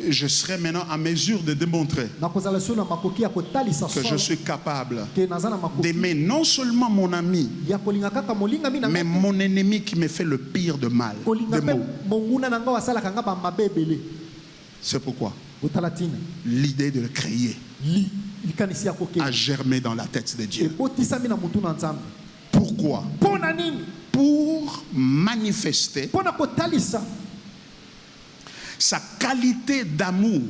je serai maintenant à mesure de démontrer que je suis capable d'aimer non seulement mon ami, mais mon ennemi qui me fait le pire de mal, de maux. C'est pourquoi l'idée de le créer a germé dans la tête de Dieu. Pourquoi? Pour manifester sa qualité d'amour.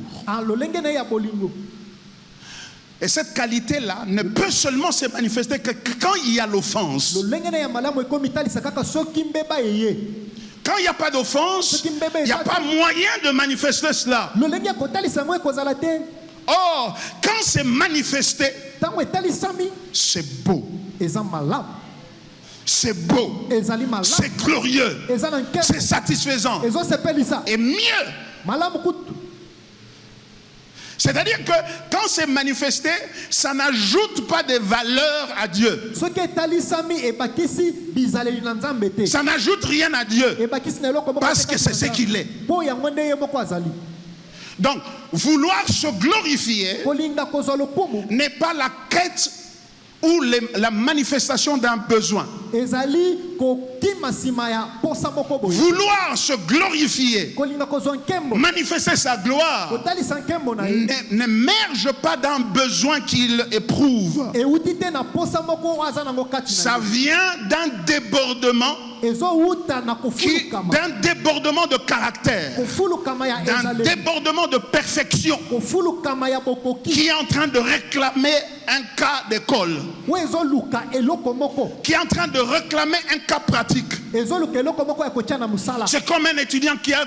Et cette qualité-là ne peut seulement se manifester que quand il y a l'offense. Quand il n'y a pas d'offense, il n'y a pas moyen de manifester cela. Or, quand c'est manifesté, c'est beau. C'est beau, c'est glorieux, c'est satisfaisant et mieux. C'est-à-dire que quand c'est manifesté, ça n'ajoute pas de valeur à Dieu. Ça n'ajoute rien à Dieu parce que c'est ce qu'il est. Donc, vouloir se glorifier n'est pas la quête ou la manifestation d'un besoin. Vouloir se glorifier, manifester sa gloire, n'émerge pas d'un besoin qu'il éprouve. Ça vient d'un débordement, d'un débordement de caractère, d'un débordement de perfection qui est en train de réclamer un cas d'école, qui est en train de réclamer un cas pratique. C'est comme un étudiant qui a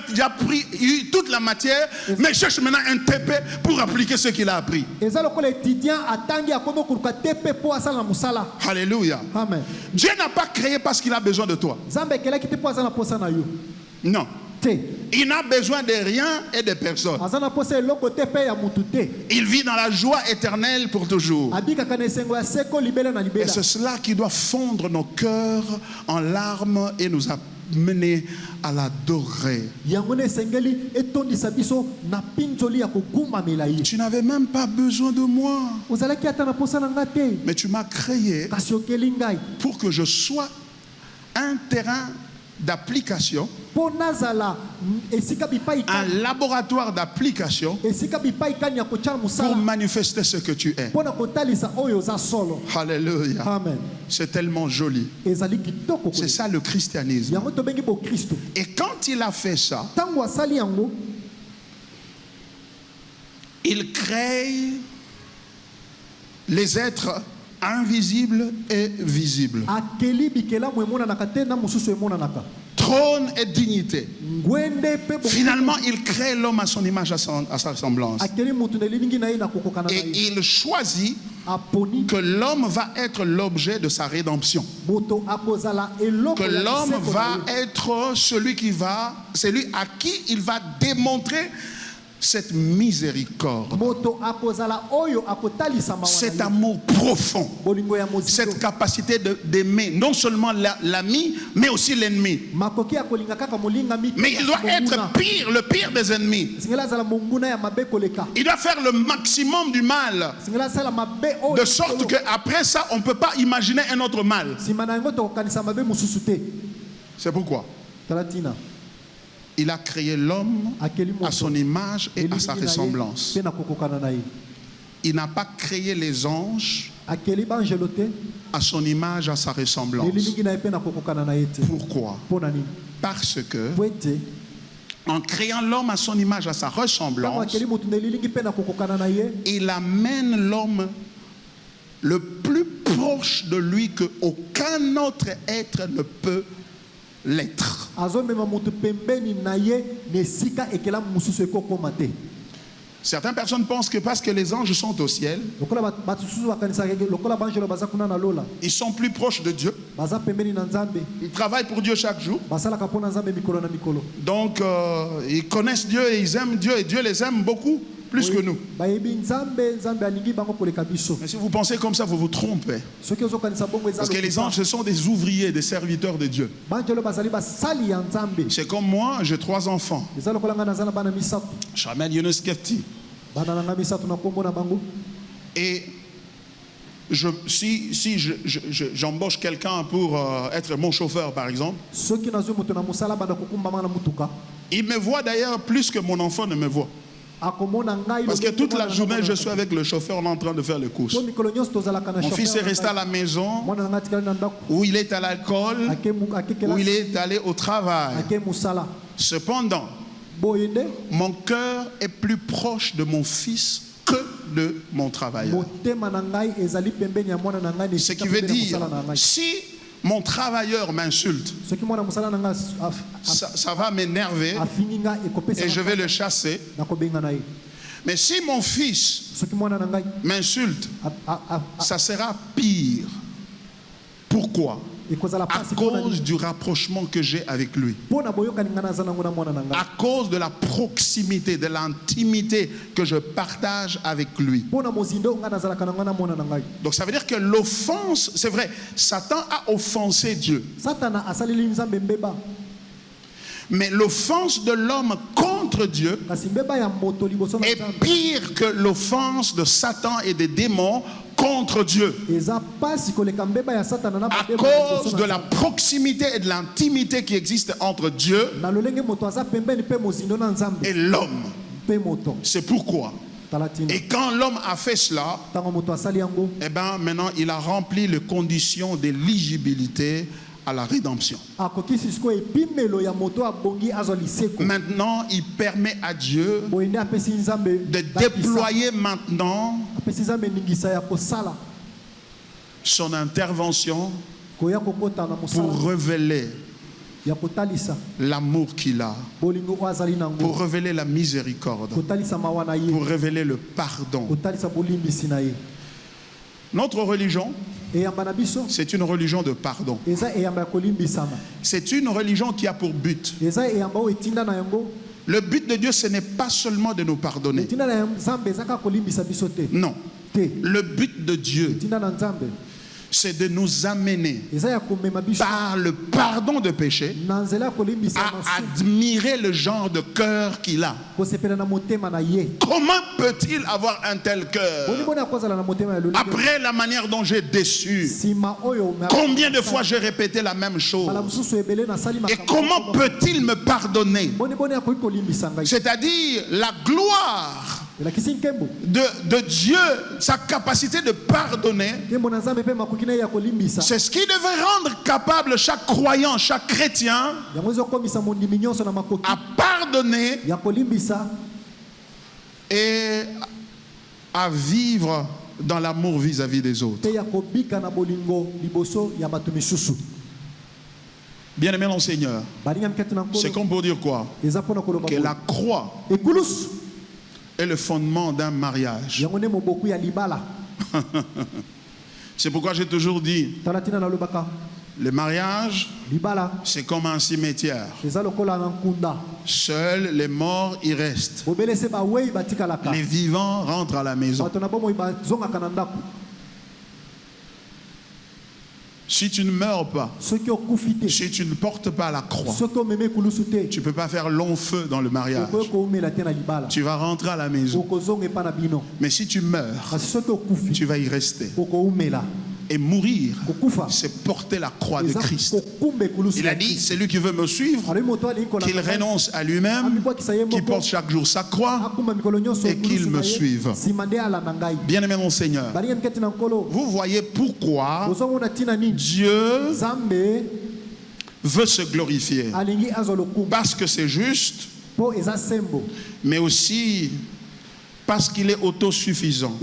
eu toute la matière, mais cherche maintenant un TP pour appliquer ce qu'il a appris. Alléluia. Dieu n'a pas créé parce qu'il a besoin de toi. Non. Il n'a besoin de rien et de personne. Il vit dans la joie éternelle pour toujours. Et c'est cela qui doit fondre nos cœurs en larmes et nous amener à l'adorer. Tu n'avais même pas besoin de moi. Mais tu m'as créé pour que je sois un terrain d'application, un laboratoire d'application pour manifester ce que tu es. Alléluia. Amen. C'est tellement joli. C'est ça le christianisme. Et quand il a fait ça, il crée les êtres invisibles et visibles. Trône et dignité. Finalement, il crée l'homme à son image, à sa ressemblance. Et il choisit que l'homme va être l'objet de sa rédemption. Que l'homme va être celui à qui il va démontrer cette miséricorde, cet amour profond, cette capacité d'aimer non seulement l'ami, mais aussi l'ennemi. Mais il doit être pire, le pire des ennemis. Il doit faire le maximum du mal, de sorte qu'après ça, on ne peut pas imaginer un autre mal. C'est pourquoi il a créé l'homme à son image et à sa ressemblance. Il n'a pas créé les anges à son image, à sa ressemblance. Pourquoi? Parce que en créant l'homme à son image, à sa ressemblance, il amène l'homme le plus proche de lui qu'aucun autre être ne peut l'être. Certaines personnes pensent que parce que les anges sont au ciel, ils sont plus proches de Dieu. Ils travaillent pour Dieu chaque jour. Donc ils connaissent Dieu et ils aiment Dieu et Dieu les aime beaucoup plus que nous. Mais si vous pensez comme ça, vous vous trompez. Parce que les anges, ce sont des ouvriers, des serviteurs de Dieu. C'est comme moi, j'ai 3 enfants. Shamel, Yunus, Kefti. Et si j'embauche quelqu'un pour être mon chauffeur, par exemple, il me voit d'ailleurs plus que mon enfant ne me voit. Parce que toute la journée, je suis avec le chauffeur, on est en train de faire les courses. Mon fils est resté à la maison, ou il est à l'école, ou il est allé au travail. Cependant, mon cœur est plus proche de mon fils que de mon travailleur. Ce qui veut dire, si mon travailleur m'insulte, ça va m'énerver et je vais le chasser. Mais si mon fils m'insulte, ça sera pire. Pourquoi? À cause du rapprochement que j'ai avec lui. À cause de la proximité, de l'intimité que je partage avec lui. Donc ça veut dire que l'offense, c'est vrai, Satan a offensé Dieu. Mais l'offense de l'homme contre Dieu est pire que l'offense de Satan et des démons contre Dieu. À cause de la proximité et de l'intimité qui existe entre Dieu et l'homme. C'est pourquoi. Et quand l'homme a fait cela, eh ben, maintenant il a rempli les conditions d'éligibilité à la rédemption. Maintenant, il permet à Dieu de déployer maintenant son intervention pour révéler l'amour qu'il a, pour révéler la miséricorde, pour révéler le pardon. Notre religion c'est une religion de pardon. C'est une religion qui a pour but. Le but de Dieu, ce n'est pas seulement de nous pardonner. Non. Le but de Dieu, c'est de nous amener par le pardon de péché à admirer le genre de cœur qu'il a. Comment peut-il avoir un tel cœur après la manière dont j'ai déçu? Combien de fois j'ai répété la même chose? Et comment peut-il me pardonner? C'est-à-dire la gloire de Dieu, sa capacité de pardonner, c'est ce qui devait rendre capable chaque croyant, chaque chrétien à pardonner et à vivre dans l'amour vis-à-vis des autres. Bien-aimé dans le Seigneur, c'est comme pour dire quoi? Que la croix est le fondement d'un mariage. C'est pourquoi j'ai toujours dit, le mariage, c'est comme un cimetière. Seuls les morts y restent. Les vivants rentrent à la maison. Si tu ne meurs pas, si tu ne portes pas la croix, tu ne peux pas faire long feu dans le mariage. Tu vas rentrer à la maison. Mais si tu meurs, tu vas y rester. Et mourir, c'est porter la croix de Christ. Il a dit, celui qui veut me suivre, qu'il renonce à lui-même, qu'il porte chaque jour sa croix et qu'il me suive. Bien-aimé mon Seigneur, vous voyez pourquoi Dieu veut se glorifier. Parce que c'est juste, mais aussi parce qu'il est autosuffisant.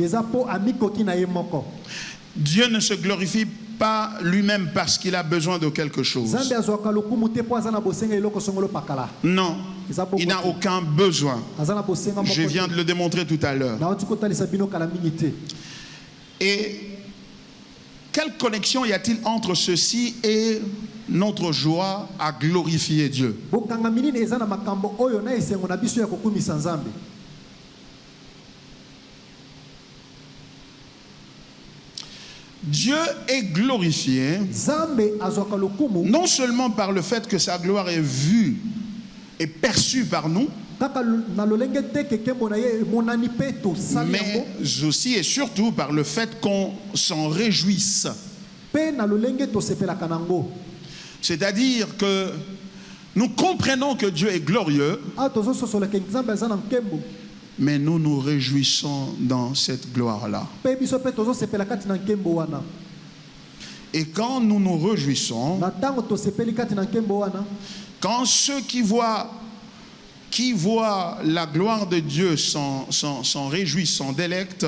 Dieu ne se glorifie pas lui-même parce qu'il a besoin de quelque chose. Non, il n'a aucun besoin. Je viens de le démontrer tout à l'heure. Et quelle connexion y a-t-il entre ceci et notre joie à glorifier Dieu? Dieu est glorifié non seulement par le fait que sa gloire est vue et perçue par nous, mais aussi et surtout par le fait qu'on s'en réjouisse. C'est-à-dire que nous comprenons que Dieu est glorieux, mais nous nous réjouissons dans cette gloire-là. Et quand nous nous réjouissons, quand ceux qui voient la gloire de Dieu s'en réjouissent, s'en délectent,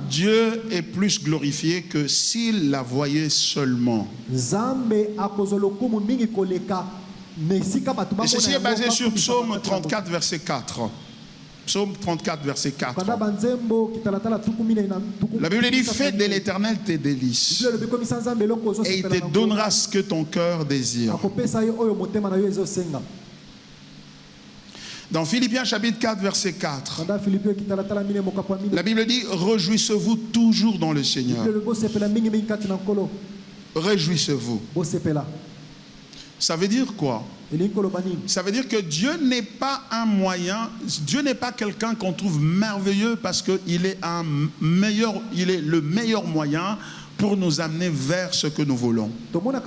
Dieu est plus glorifié que s'il la voyait seulement. Et ceci est basé sur Psaume 34, verset 4. Psaume 34, verset 4. La Bible dit, fais de l'Éternel tes délices, et il te donnera ce que ton cœur désire. Dans Philippiens chapitre 4, verset 4, la Bible dit, réjouissez-vous toujours dans le Seigneur. Réjouissez-vous. Ça veut dire quoi? Ça veut dire que Dieu n'est pas un moyen, Dieu n'est pas quelqu'un qu'on trouve merveilleux parce qu'il est il est le meilleur moyen pour nous amener vers ce que nous voulons avoir.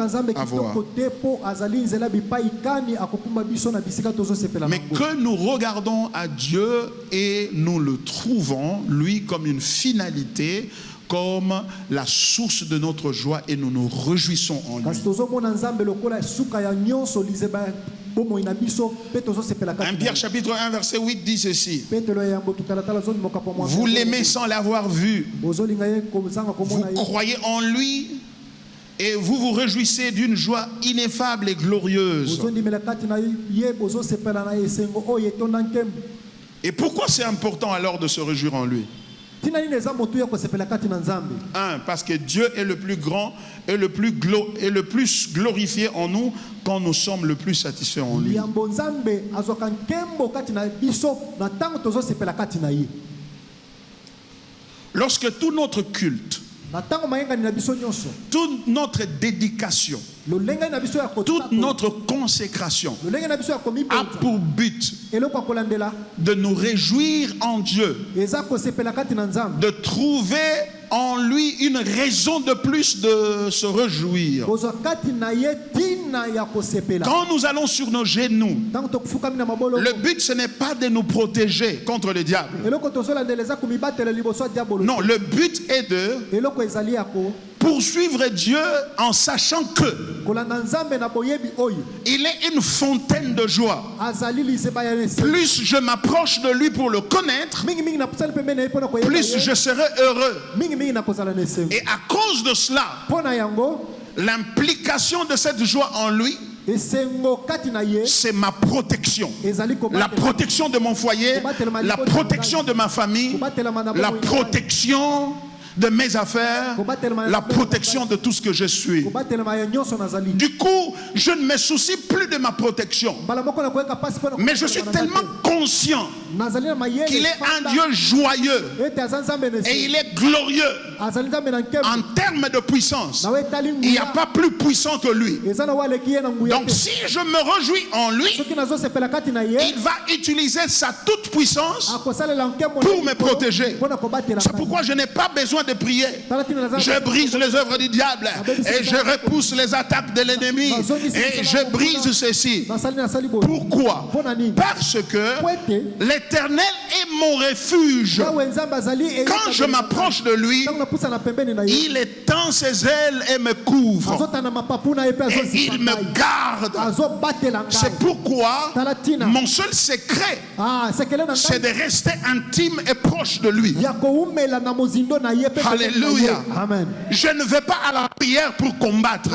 Mais que nous regardons à Dieu et nous le trouvons, lui, comme une finalité, comme la source de notre joie, et nous nous réjouissons en lui. 1 Pierre chapitre 1 verset 8 dit ceci: vous l'aimez sans l'avoir vu, vous croyez en lui et vous vous réjouissez d'une joie ineffable et glorieuse. Et pourquoi c'est important alors de se réjouir en lui? Un, parce que Dieu est le plus grand et le plus glorifié en nous quand nous sommes le plus satisfaits en lui. Lorsque tout notre culte, toute notre dédication, toute notre consécration a pour but de nous réjouir en Dieu, de trouver en lui une raison de plus de se réjouir. Quand nous allons sur nos genoux, le but ce n'est pas de nous protéger contre le diable. Non, le but est de poursuivre Dieu en sachant que il est une fontaine de joie. Plus je m'approche de lui pour le connaître, plus je serai heureux. Et à cause de cela, l'implication de cette joie en lui, c'est ma protection. La protection de mon foyer, la protection de ma famille, la protection de mes affaires, la protection de tout ce que je suis. Du coup, je ne me soucie plus de ma protection. Mais je suis tellement conscient qu'il est un Dieu joyeux et il est glorieux. En termes de puissance, il n'y a pas plus puissant que lui. Donc si je me réjouis en lui, il va utiliser sa toute puissance pour me protéger. C'est pourquoi je n'ai pas besoin de prier. Je brise les œuvres du diable et je repousse les attaques de l'ennemi et je brise ceci. Pourquoi? Parce que l'Éternel est mon refuge. Quand je m'approche de lui, il étend ses ailes et me couvre et il me garde. C'est pourquoi mon seul secret, c'est de rester intime et proche de lui. Alléluia. Amen. Je ne vais pas à la prière pour combattre.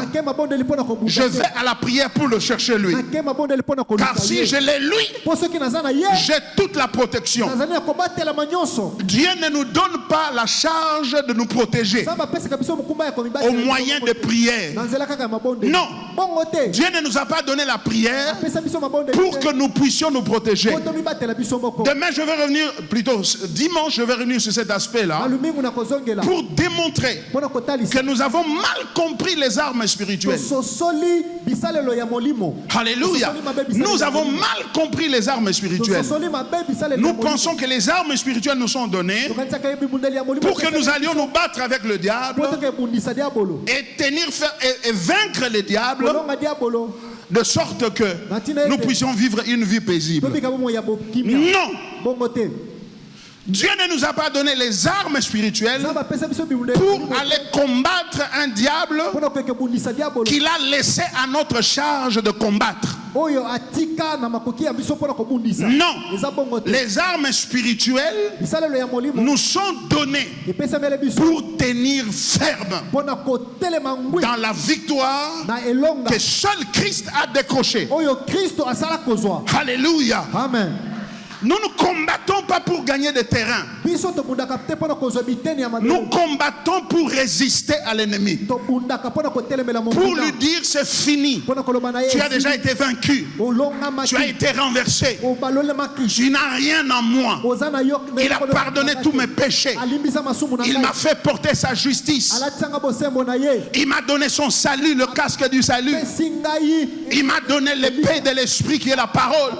Je vais à la prière pour le chercher lui. Car si je l'ai lui, j'ai toute la protection. Dieu ne nous donne pas la charge de nous protéger au moyen de prière. Non. Dieu ne nous a pas donné la prière pour que nous puissions nous protéger. Demain, je vais revenir, plutôt dimanche, je vais revenir sur cet aspect-là pour démontrer que nous avons mal compris les armes spirituelles. Alléluia. Nous avons mal compris les armes spirituelles. Nous pensons que les armes spirituelles nous sont données pour que nous allions nous battre avec le diable et vaincre le diable de sorte que nous puissions vivre une vie paisible. Non. Dieu ne nous a pas donné les armes spirituelles pour aller combattre un diable qu'il a laissé à notre charge de combattre. Non, les armes spirituelles nous sont données pour tenir ferme dans la victoire que seul Christ a décrochée. Alléluia. Amen. Nous ne combattons pas pour gagner des terrains. Nous combattons pour résister à l'ennemi. Pour lui dire c'est fini. Tu as déjà été vaincu. Tu as été renversé. Tu n'as rien en moi. Il a pardonné tous mes péchés. Il m'a fait porter sa justice. Il m'a donné son salut, le casque du salut. Il m'a donné l'épée de l'esprit qui est la parole.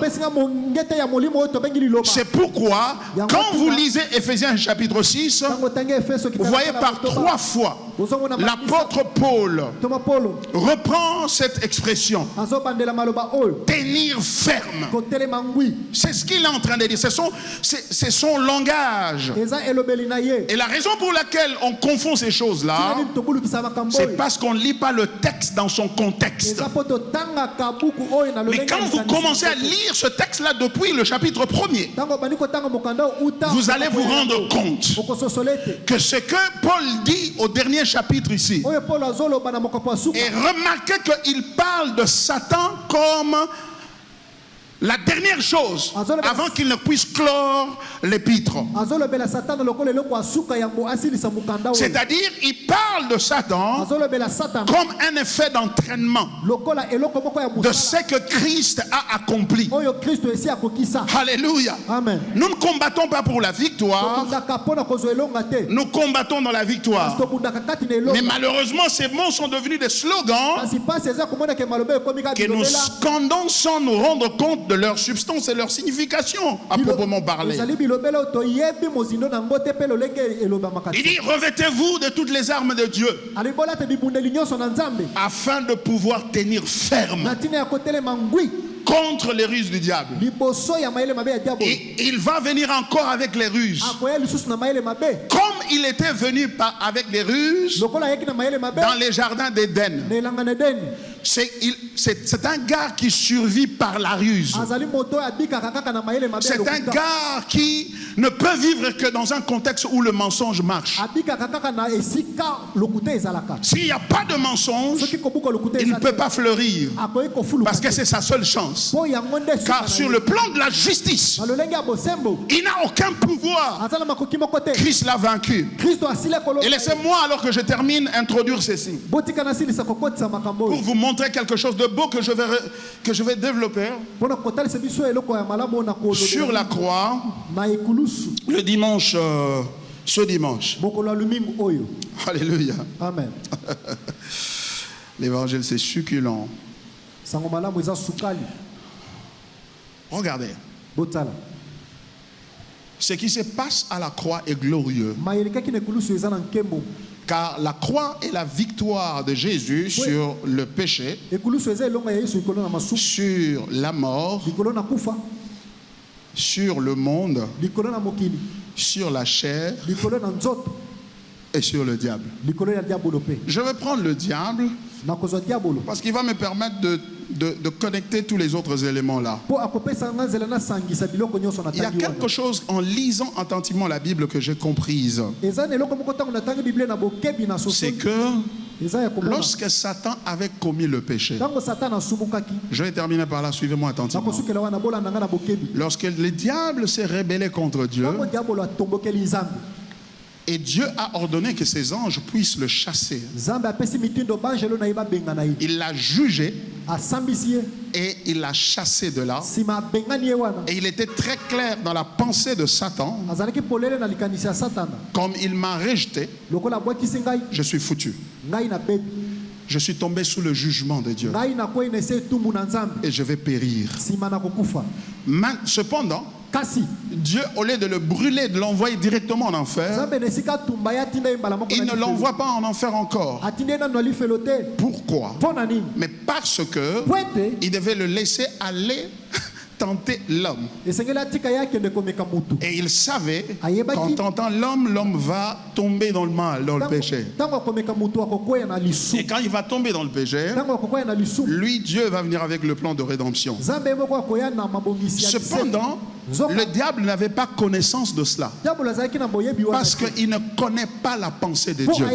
C'est pourquoi, quand vous lisez Ephésiens chapitre 6, vous voyez par 3 fois, l'apôtre Paul reprend cette expression. Tenir ferme. C'est ce qu'il est en train de dire. C'est son langage. Et la raison pour laquelle on confond ces choses-là, c'est parce qu'on ne lit pas le texte dans son contexte. Mais quand vous commencez à lire ce texte-là depuis le chapitre 1er, vous allez vous rendre compte que ce que Paul dit au dernier chapitre ici, et remarquez qu'il parle de Satan comme La dernière chose, avant qu'il ne puisse clore l'épître. C'est-à-dire, il parle de Satan comme un effet d'entraînement de ce que Christ a accompli. Alléluia. Amen. Nous ne combattons pas pour la victoire, nous combattons dans la victoire. Mais malheureusement, ces mots sont devenus des slogans que nous scandons sans nous rendre compte de leur substance et leur signification à proprement parler. Il dit, revêtez-vous de toutes les armes de Dieu afin de pouvoir tenir ferme contre les ruses du diable. Et il va venir encore avec les ruses. Comme il était venu avec les ruses dans les jardins d'Éden. C'est un gars qui survit par la ruse. C'est un gars qui ne peut vivre que dans un contexte où le mensonge marche. S'il n'y a pas de mensonge, il ne peut pas fleurir. Parce que c'est sa seule chance. Car sur le plan de la justice, il n'a aucun pouvoir. Christ l'a vaincu. Et laissez-moi, alors que je termine, introduire ceci. Pour vous montrer quelque chose de beau que je vais développer sur la croix le dimanche, ce dimanche. Alléluia. Amen. L'évangile, c'est succulent. Regardez. Ce qui se passe à la croix est glorieux. Car la croix est la victoire de Jésus sur le péché, sur la mort, sur le monde, sur la chair et sur le diable. Je vais prendre le diable parce qu'il va me permettre de connecter tous les autres éléments là. Il y a quelque chose en lisant attentivement la Bible que j'ai comprise. C'est que lorsque Satan avait commis le péché, je vais terminer par là, suivez-moi attentivement. Lorsque le diable s'est rebellé contre Dieu, et Dieu a ordonné que ses anges puissent le chasser. Il l'a jugé et il l'a chassé de là. Et il était très clair dans la pensée de Satan. Comme il m'a rejeté, je suis foutu. Je suis tombé sous le jugement de Dieu. Et je vais périr. Cependant, Dieu, au lieu de le brûler, de l'envoyer directement en enfer, il ne l'envoie pas en enfer encore. Pourquoi? Mais parce que il devait le laisser aller tenter l'homme. Et il savait qu'en tentant l'homme, l'homme va tomber dans le mal, dans le péché. Et quand il va tomber dans le péché, lui, Dieu va venir avec le plan de rédemption. Cependant, le diable n'avait pas connaissance de cela. Parce qu'il ne connaît pas la pensée de Dieu.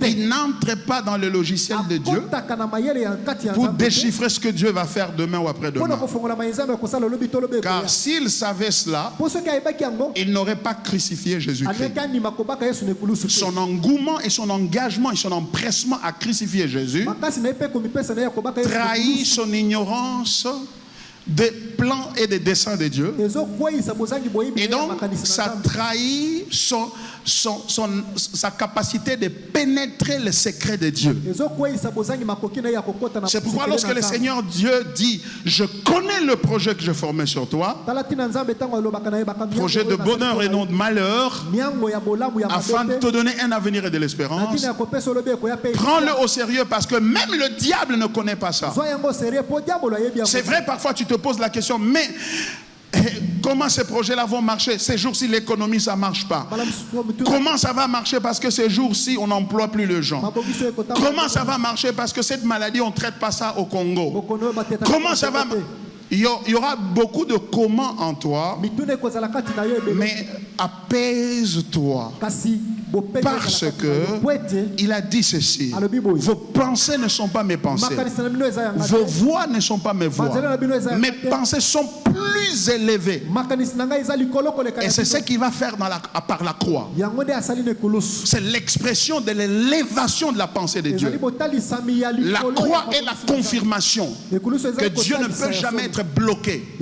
Il n'entre pas dans le logiciel de Dieu pour déchiffrer ce que Dieu va faire demain ou après-demain. Car s'il savait cela, il n'aurait pas crucifié Jésus-Christ. Son engouement et son engagement et son empressement à crucifier Jésus trahit son ignorance des plans et des desseins de Dieu. Et donc, ça trahit sa capacité de pénétrer les secrets de Dieu. C'est pourquoi lorsque le Seigneur Dieu dit, je connais le projet que je formais sur toi, projet de bonheur et non de malheur, afin de te donner un avenir et de l'espérance, prends-le au sérieux parce que même le diable ne connaît pas ça. C'est vrai, parfois tu te poses la question, mais comment ces projets-là vont marcher? Ces jours-ci, l'économie, ça ne marche pas. Comment ça va marcher parce que ces jours-ci, on n'emploie plus les gens? Comment ça va marcher parce que cette maladie, on ne traite pas ça au Congo? Comment ça va marcher? Il y aura beaucoup de comment en toi, mais apaise-toi. Parce que il a dit ceci: vos pensées ne sont pas mes pensées, vos voix ne sont pas mes voix, mes pensées sont plus élevées. Et c'est ce qu'il va faire par la croix. C'est l'expression de l'élévation de la pensée de Dieu. La croix est la confirmation que Dieu ne peut jamais être bloqué.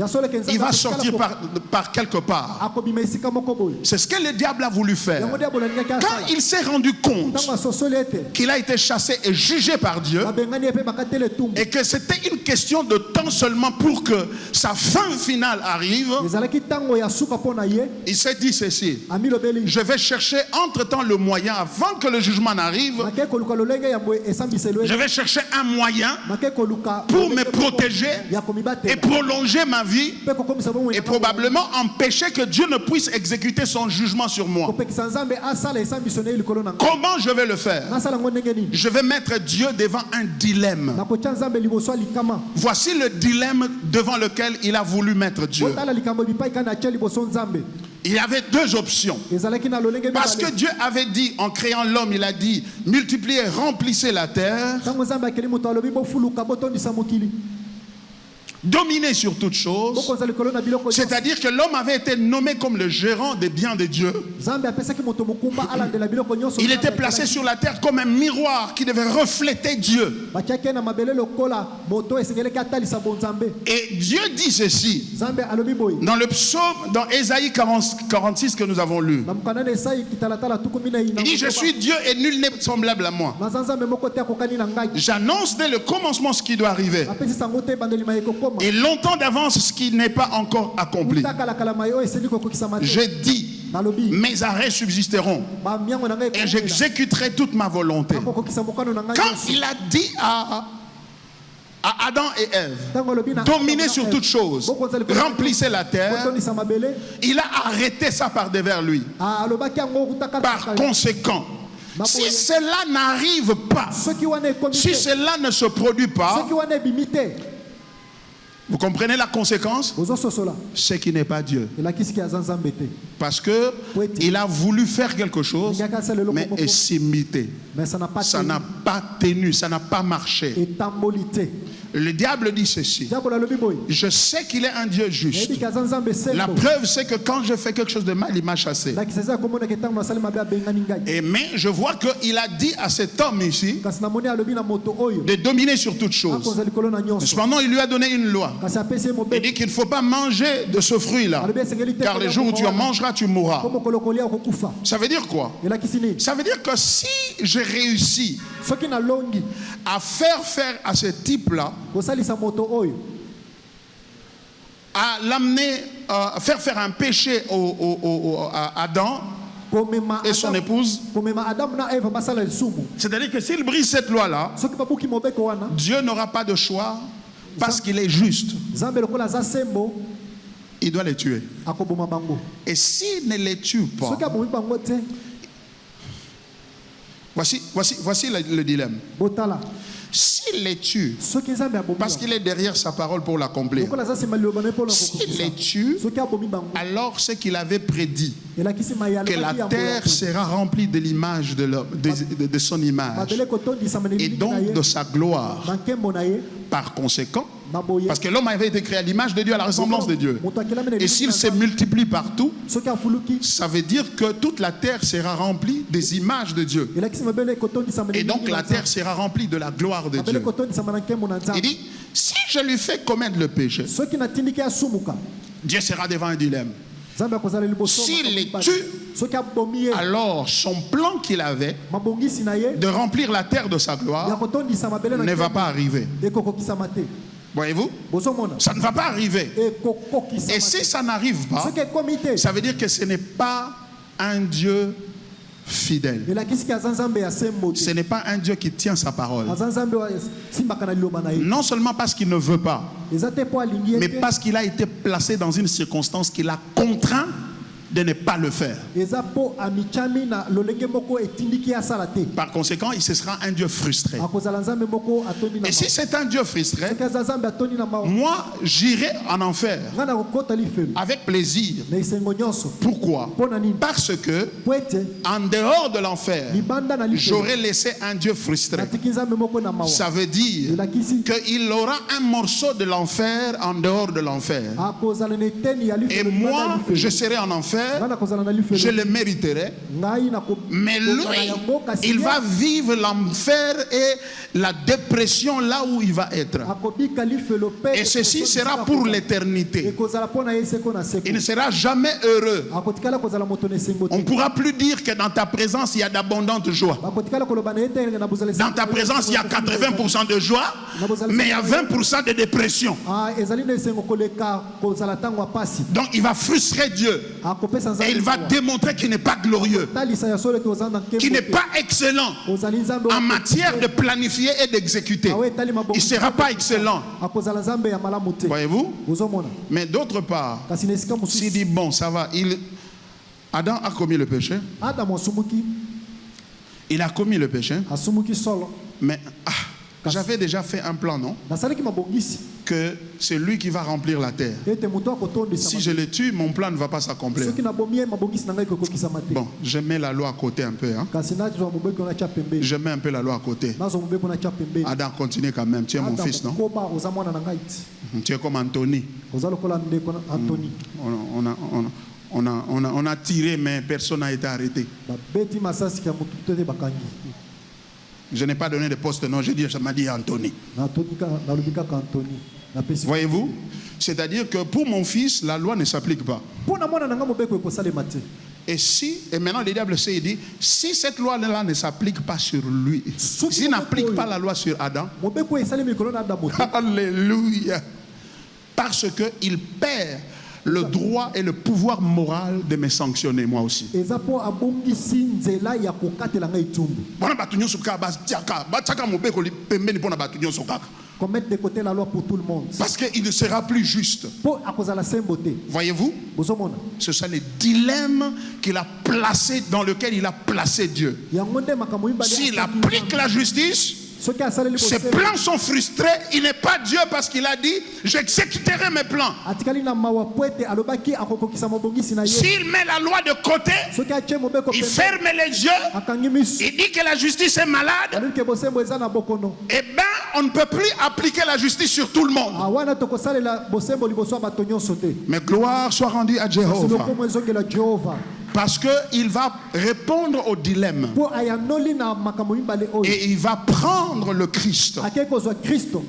Il va sortir par quelque part. C'est ce que le diable a voulu faire. Quand il s'est rendu compte qu'il a été chassé et jugé par Dieu, et que c'était une question de temps seulement pour que sa fin finale arrive, il s'est dit ceci: je vais chercher entre-temps le moyen, avant que le jugement n'arrive, je vais chercher un moyen pour me protéger et prolonger ma vie, et probablement empêcher que Dieu ne puisse exécuter son jugement sur moi. Comment je vais le faire? Je vais mettre Dieu devant un dilemme. Voici le dilemme devant lequel il a voulu mettre Dieu. Il y avait deux options. Parce que Dieu avait dit, en créant l'homme, il a dit: multipliez, remplissez la terre, dominer sur toute chose. C'est-à-dire que l'homme avait été nommé comme le gérant des biens de Dieu. Il était placé sur la terre comme un miroir qui devait refléter Dieu. Et Dieu dit ceci dans le psaume, dans Ésaïe 46 que nous avons lu. Il dit: je suis Dieu et nul n'est semblable à moi. J'annonce dès le commencement ce qui doit arriver, et longtemps d'avance ce qui n'est pas encore accompli. J'ai dit: mes arrêts subsisteront et j'exécuterai toute ma volonté. Quand il a dit à Adam et Ève: dominez sur toute chose, remplissez la terre, il a arrêté ça par devers lui. Par conséquent, si cela n'arrive pas, si cela ne se produit pas, vous comprenez la conséquence? Ce qui n'est pas Dieu. Parce que il a voulu faire quelque chose, mais est s'imiter. Ça n'a pas tenu, ça n'a pas marché. Le diable dit ceci: je sais qu'il est un Dieu juste. La preuve, c'est que quand je fais quelque chose de mal, il m'a chassé. Mais je vois qu'il a dit à cet homme ici de dominer sur toute chose. Cependant, il lui a donné une loi. Il dit qu'il ne faut pas manger de ce fruit-là, car le jour où tu en mangeras, tu mourras. Ça veut dire quoi? Ça veut dire que si j'ai réussi à faire à ce type-là, à l'amener, faire un péché à Adam et son épouse, c'est-à-dire que s'il brise cette loi-là, Dieu n'aura pas de choix, parce qu'il est juste. Il doit les tuer. Et s'il ne les tue pas, voici le dilemme. S'il les tue, parce qu'il est derrière sa parole pour l'accomplir, s'il les tue, alors ce qu'il avait prédit, que la terre sera remplie de l'image de l'homme, de son image, et donc de sa gloire. Par conséquent, parce que l'homme avait été créé à l'image de Dieu, à la ressemblance de Dieu. Et s'il se multiplie partout, ça veut dire que toute la terre sera remplie des images de Dieu. Et donc la terre sera remplie de la gloire de Dieu. Il dit: si je lui fais commettre le péché, Dieu sera devant un dilemme. S'il les tue, alors son plan qu'il avait de remplir la terre de sa gloire ne va pas arriver. Voyez-vous? Ça ne va pas arriver. Et si ça n'arrive pas, ça veut dire que ce n'est pas un Dieu fidèle. Ce n'est pas un Dieu qui tient sa parole. Non seulement parce qu'il ne veut pas, mais parce qu'il a été placé dans une circonstance qui l'a contraint de ne pas le faire. Par conséquent, il se sera un Dieu frustré. Et si c'est un Dieu frustré, moi j'irai en enfer avec plaisir. Pourquoi? Parce que en dehors de l'enfer, j'aurais laissé un Dieu frustré. Ça veut dire qu'il aura un morceau de l'enfer en dehors de l'enfer. Et moi, je serai en enfer, je le mériterai. Mais lui, il va vivre l'enfer et la dépression là où il va être. Et ceci sera pour l'éternité. Il ne sera jamais heureux. On ne pourra plus dire que dans ta présence il y a d'abondantes joies. Dans ta présence il y a 80% de joie, mais il y a 20% de dépression. Donc il va frustrer Dieu. Et il va démontrer qu'il n'est pas glorieux, qu'il n'est pas excellent en matière de planifier et d'exécuter. Il ne sera pas excellent. Voyez-vous? Mais d'autre part, s'il dit bon, ça va, Adam a commis le péché. Il a commis le péché. Mais j'avais déjà fait un plan, non? Que c'est lui qui va remplir la terre. Si je le tue, mon plan ne va pas s'accomplir. Bon, je mets la loi à côté un peu. Hein? Je mets un peu la loi à côté. Adam, continue quand même. Tu es mon fils, non? Tu es comme Anthony. On a tiré, mais personne n'a été arrêté. Je n'ai pas donné de poste, non, j'ai dit, ça m'a dit Anthony. Voyez-vous? C'est-à-dire que pour mon fils, la loi ne s'applique pas. Et maintenant le diable il dit, si cette loi-là ne s'applique pas sur lui, s'il n'applique pas la loi sur Adam, alléluia, parce qu'il perd le droit et le pouvoir moral de me sanctionner moi aussi. Mettre de côté la loi pour tout le monde. Parce qu'il ne sera plus juste. Voyez-vous? Ce sont les dilemmes qu'il a placés, dans lesquels il a placé Dieu. S'il applique la justice, ses plans sont frustrés. Il n'est pas Dieu parce qu'il a dit j'exécuterai mes plans. S'il met la loi de côté, il ferme les yeux, il dit que la justice est malade, et bien on ne peut plus appliquer la justice sur tout le monde. Mais gloire soit rendue à Jéhovah. Parce qu'il va répondre au dilemme. Et il va prendre le Christ.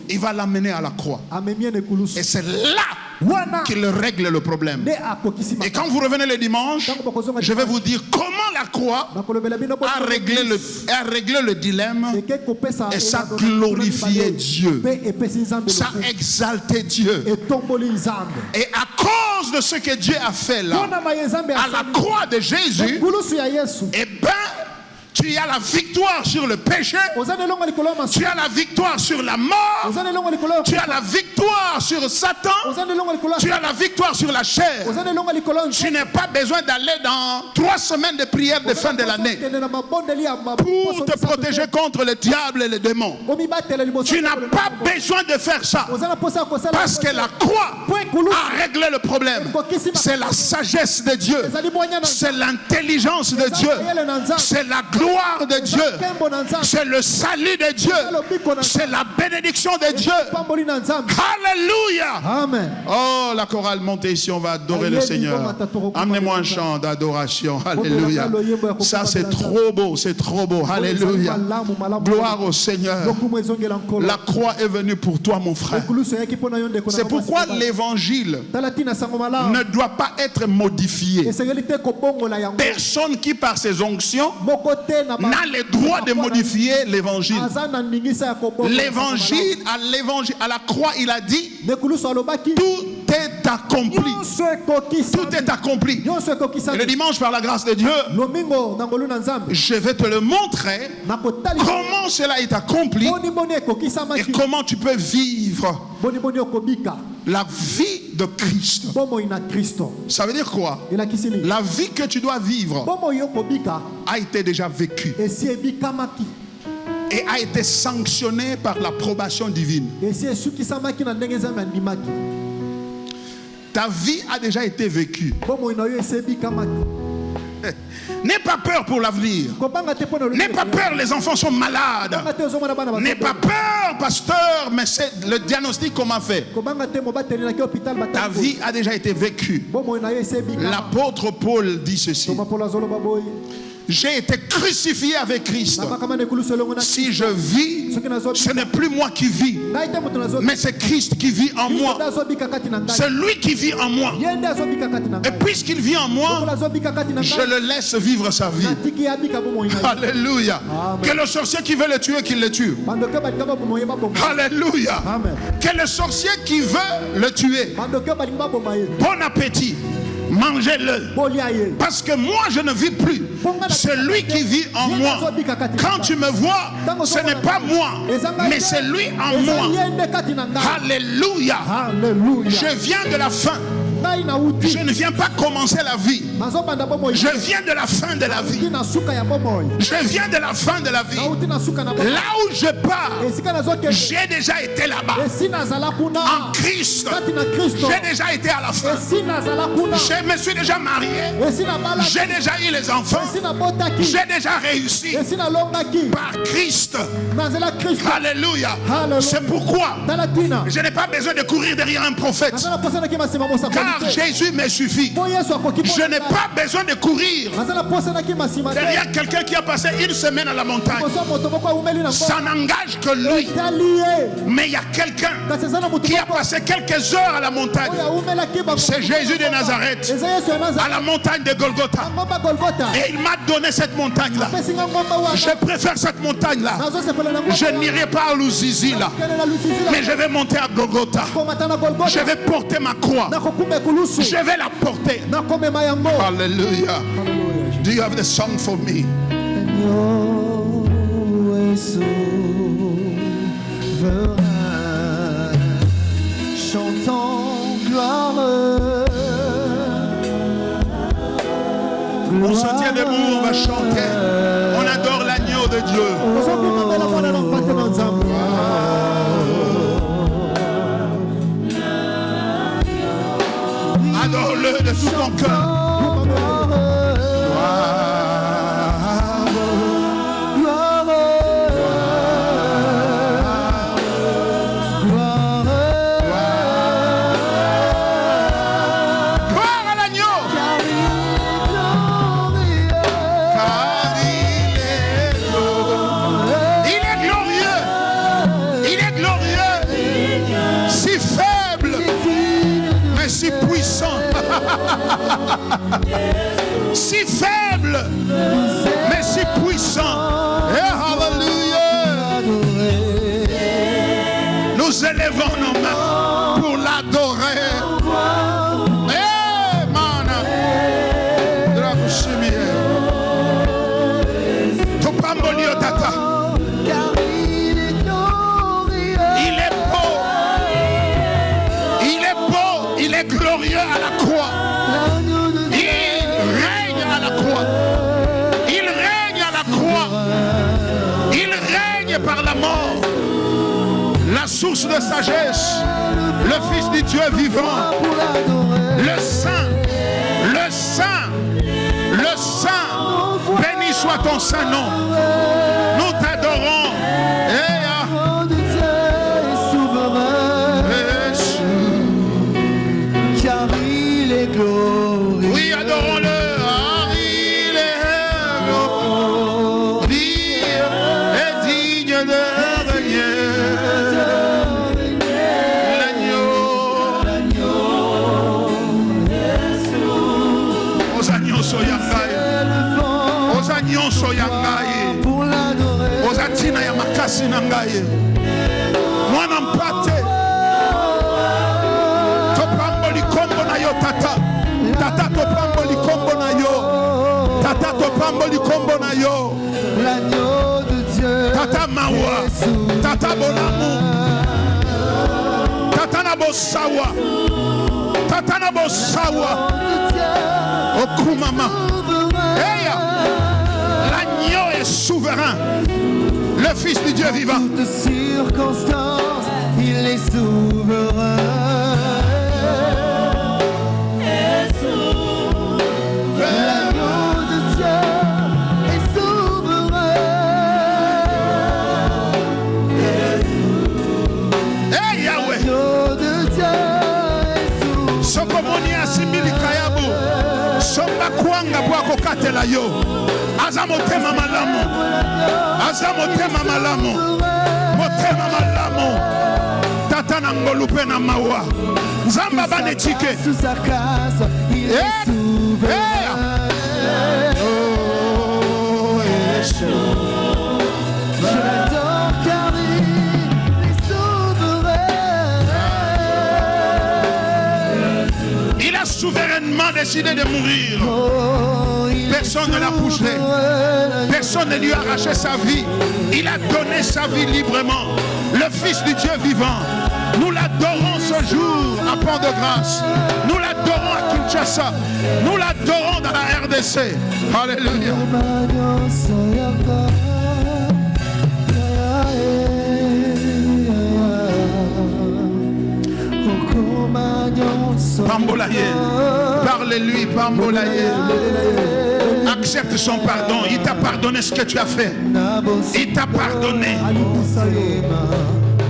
Il va l'amener à la croix. Et c'est là qu'il règle le problème. Et quand vous revenez le dimanche, je vais vous dire comment la croix a réglé le dilemme. Et ça a glorifié Dieu. Ça a exalté Dieu. Et à cause de ce que Dieu a fait là, à la croix de Jésus, et ben tu as la victoire sur le péché, tu as la victoire sur la mort, tu as la victoire sur Satan, tu as la victoire sur la chair. Tu n'as pas besoin d'aller dans 3 semaines de prière de fin de l'année pour te protéger contre le diable et les démons. Tu n'as pas besoin de faire ça, parce que la croix a réglé le problème. C'est la sagesse de Dieu, c'est l'intelligence de Dieu, c'est la gloire de Dieu, c'est le salut de Dieu, c'est la bénédiction de Dieu. Alléluia. Amen. Oh, la chorale montée ici, on va adorer le Seigneur. Amenez-moi un chant d'adoration. Alléluia. Ça c'est trop beau, c'est trop beau. Alléluia. Gloire au Seigneur. La croix est venue pour toi, mon frère. C'est pourquoi l'évangile ne doit pas être modifié. Personne qui par ses onctions n'a le droit de modifier l'évangile. L'évangile, à la croix, il a dit tout est accompli. Tout est accompli. Et le dimanche, par la grâce de Dieu, je vais te le montrer comment cela est accompli et comment tu peux vivre la vie de Christ. Ça veut dire quoi? La vie que tu dois vivre a été déjà vécue et a été sanctionnée par l'approbation divine. Ta vie a déjà été vécue. N'aie pas peur pour l'avenir. N'aie pas peur, les enfants sont malades. N'aie pas peur, pasteur, mais c'est le diagnostic qu'on m'a fait. Ta vie a déjà été vécue. L'apôtre Paul dit ceci: j'ai été crucifié avec Christ. Si je vis, ce n'est plus moi qui vis, mais c'est Christ qui vit en moi. C'est lui qui vit en moi. Et puisqu'il vit en moi, je le laisse vivre sa vie. Alléluia. Que le sorcier qui veut le tuer, qu'il le tue. Alléluia. Que le sorcier qui veut le tuer. Bon appétit. Mangez-le. Parce que moi je ne vis plus. C'est lui qui vit en moi. Quand tu me vois, ce n'est pas moi, mais c'est lui en moi. Alléluia. Je viens de la fin. Je ne viens pas commencer la vie. Je viens de la fin de la vie. Je viens de la fin de la vie. Là où je pars, j'ai déjà été là-bas. En Christ, j'ai déjà été à la fin. Je me suis déjà marié. J'ai déjà eu les enfants. J'ai déjà réussi par Christ. Alléluia. C'est pourquoi je n'ai pas besoin de courir derrière un prophète. Car Jésus me suffit. Je n'ai pas besoin de courir derrière quelqu'un qui a passé une semaine à la montagne. Ça n'engage que lui. Mais il y a quelqu'un qui a passé quelques heures à la montagne. C'est Jésus de Nazareth, à la montagne de Golgotha. Et il m'a donné cette montagne-là. Je préfère cette montagne-là. Je n'irai pas à Luzizi là, mais je vais monter à Golgotha. Je vais porter ma croix. Je vais la porter. Alléluia. Do you have the song for me? Chantons gloire. On se tient debout, on va chanter. On adore l'agneau de Dieu. Adore-le de tout ton cœur. Si faible, mais si puissant. Et hallelujah. Nous élevons nos mains pour l'adorer. Eh, mana. Topambolio tata. Il est beau. Il est beau. Il est glorieux à la croix. Par la mort, la source de sagesse, le Fils du Dieu vivant, le Saint, le Saint, le Saint, béni soit ton saint nom. Nous t'adorons. Car il est glorieux. Oui, adorons-le. Ozatina ya makasi na ngai mwana mpate topambo Topamboli kombo na yo. L'agneau de Dieu. Tata mawa. Tata bonamu. Tata na bosawa. Tata na bosawa. Oku mama. Hey, l'agneau est souverain. Le Fils du Dieu vivant. En toutes circonstances, il est souverain. L'agneau de Dieu est souverain. Hey Yahweh. L'agneau de Dieu est souverain. Sokomoni asimili kayabu. Somba kwanga bwako katela yo. Azamotema malamu. Azamotema malamu. Motema malamu. Tata na ngolupe na mawa. Zamba banetike. Sous sa grâce, il est souverain. Oh, Yeshua. Je l'adore car il est souverain. Il a souverainement décidé de mourir. Oh, Personne ne l'a poussé. Personne ne lui a arraché sa vie. Il a donné sa vie librement. Le Fils du Dieu vivant. Nous l'adorons ce jour à Pont-de-Grâce. Nous l'adorons à Kinshasa. Nous l'adorons dans la RDC. Alléluia. Pambolaye. Parle-lui, Pambolaye. Accepte son pardon. Il t'a pardonné ce que tu as fait. Il t'a pardonné.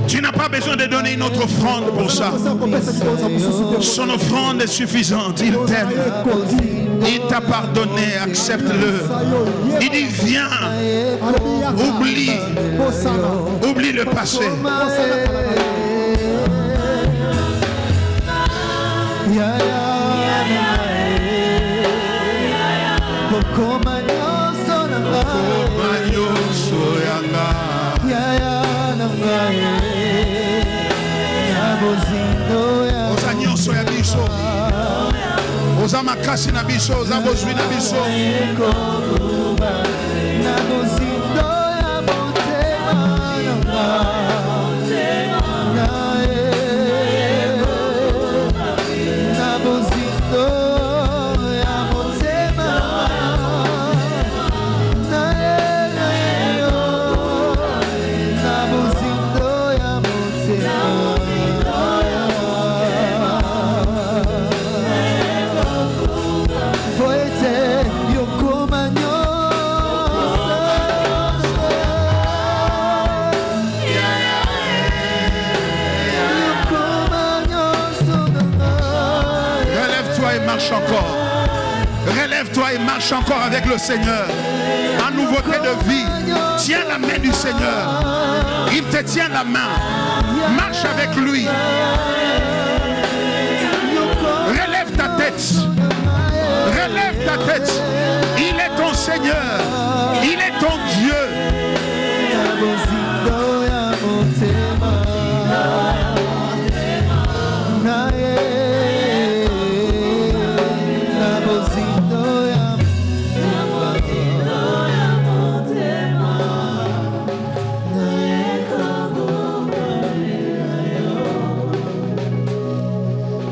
Tu n'as pas besoin de donner une autre offrande pour ça. Son offrande est suffisante. Il t'aime. Il t'a pardonné. Accepte-le. Il dit viens. Oublie. Oublie le passé. Oza nyonso ya biso, oza makasi na biso, oza bozwi na biso. Encore. Relève-toi et marche encore avec le Seigneur. En nouveauté de vie. Tiens la main du Seigneur. Il te tient la main. Marche avec lui. Relève ta tête. Relève ta tête. Il est ton Seigneur. Il est ton Dieu.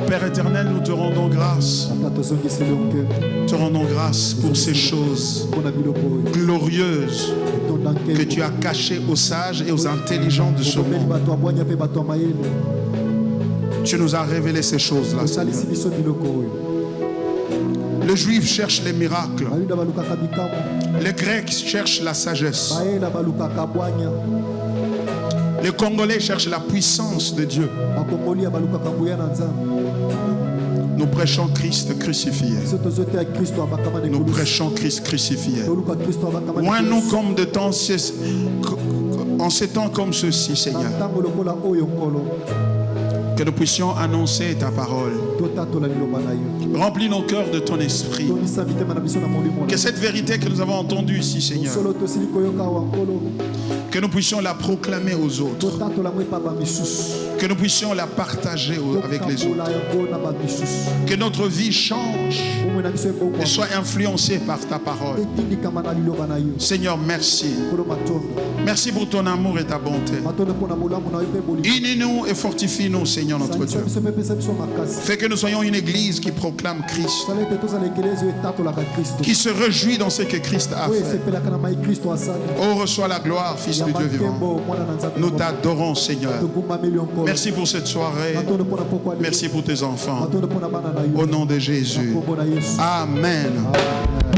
Père éternel, nous te rendons grâce. Te rendons grâce pour ces choses glorieuses que tu as cachées aux sages et aux intelligents de ce monde. Tu nous as révélé ces choses-là. Le juif cherche les miracles. Les grecs cherchent la sagesse. Les Congolais cherchent la puissance de Dieu. Nous prêchons Christ crucifié. Nous prêchons Christ crucifié. Moins nous comme de temps, en ces temps comme ceci, Seigneur, que nous puissions annoncer ta parole. Remplis nos cœurs de ton esprit. Que cette vérité que nous avons entendue ici, Seigneur, que nous puissions la proclamer aux autres. Que nous puissions la partager avec les autres. Que notre vie change et soit influencée par ta parole. Seigneur, merci. Merci pour ton amour et ta bonté. Unis-nous et fortifie-nous, Seigneur notre Dieu. Fais que nous soyons une église qui proclame Christ, qui se réjouit dans ce que Christ a fait. Oh, reçois la gloire, Fils de Dieu vivant. Nous t'adorons, Seigneur. Merci pour cette soirée. Merci pour tes enfants. Au nom de Jésus. Amen.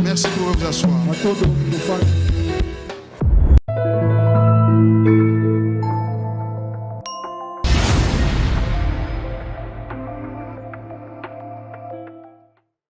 Merci pour vous asseoir.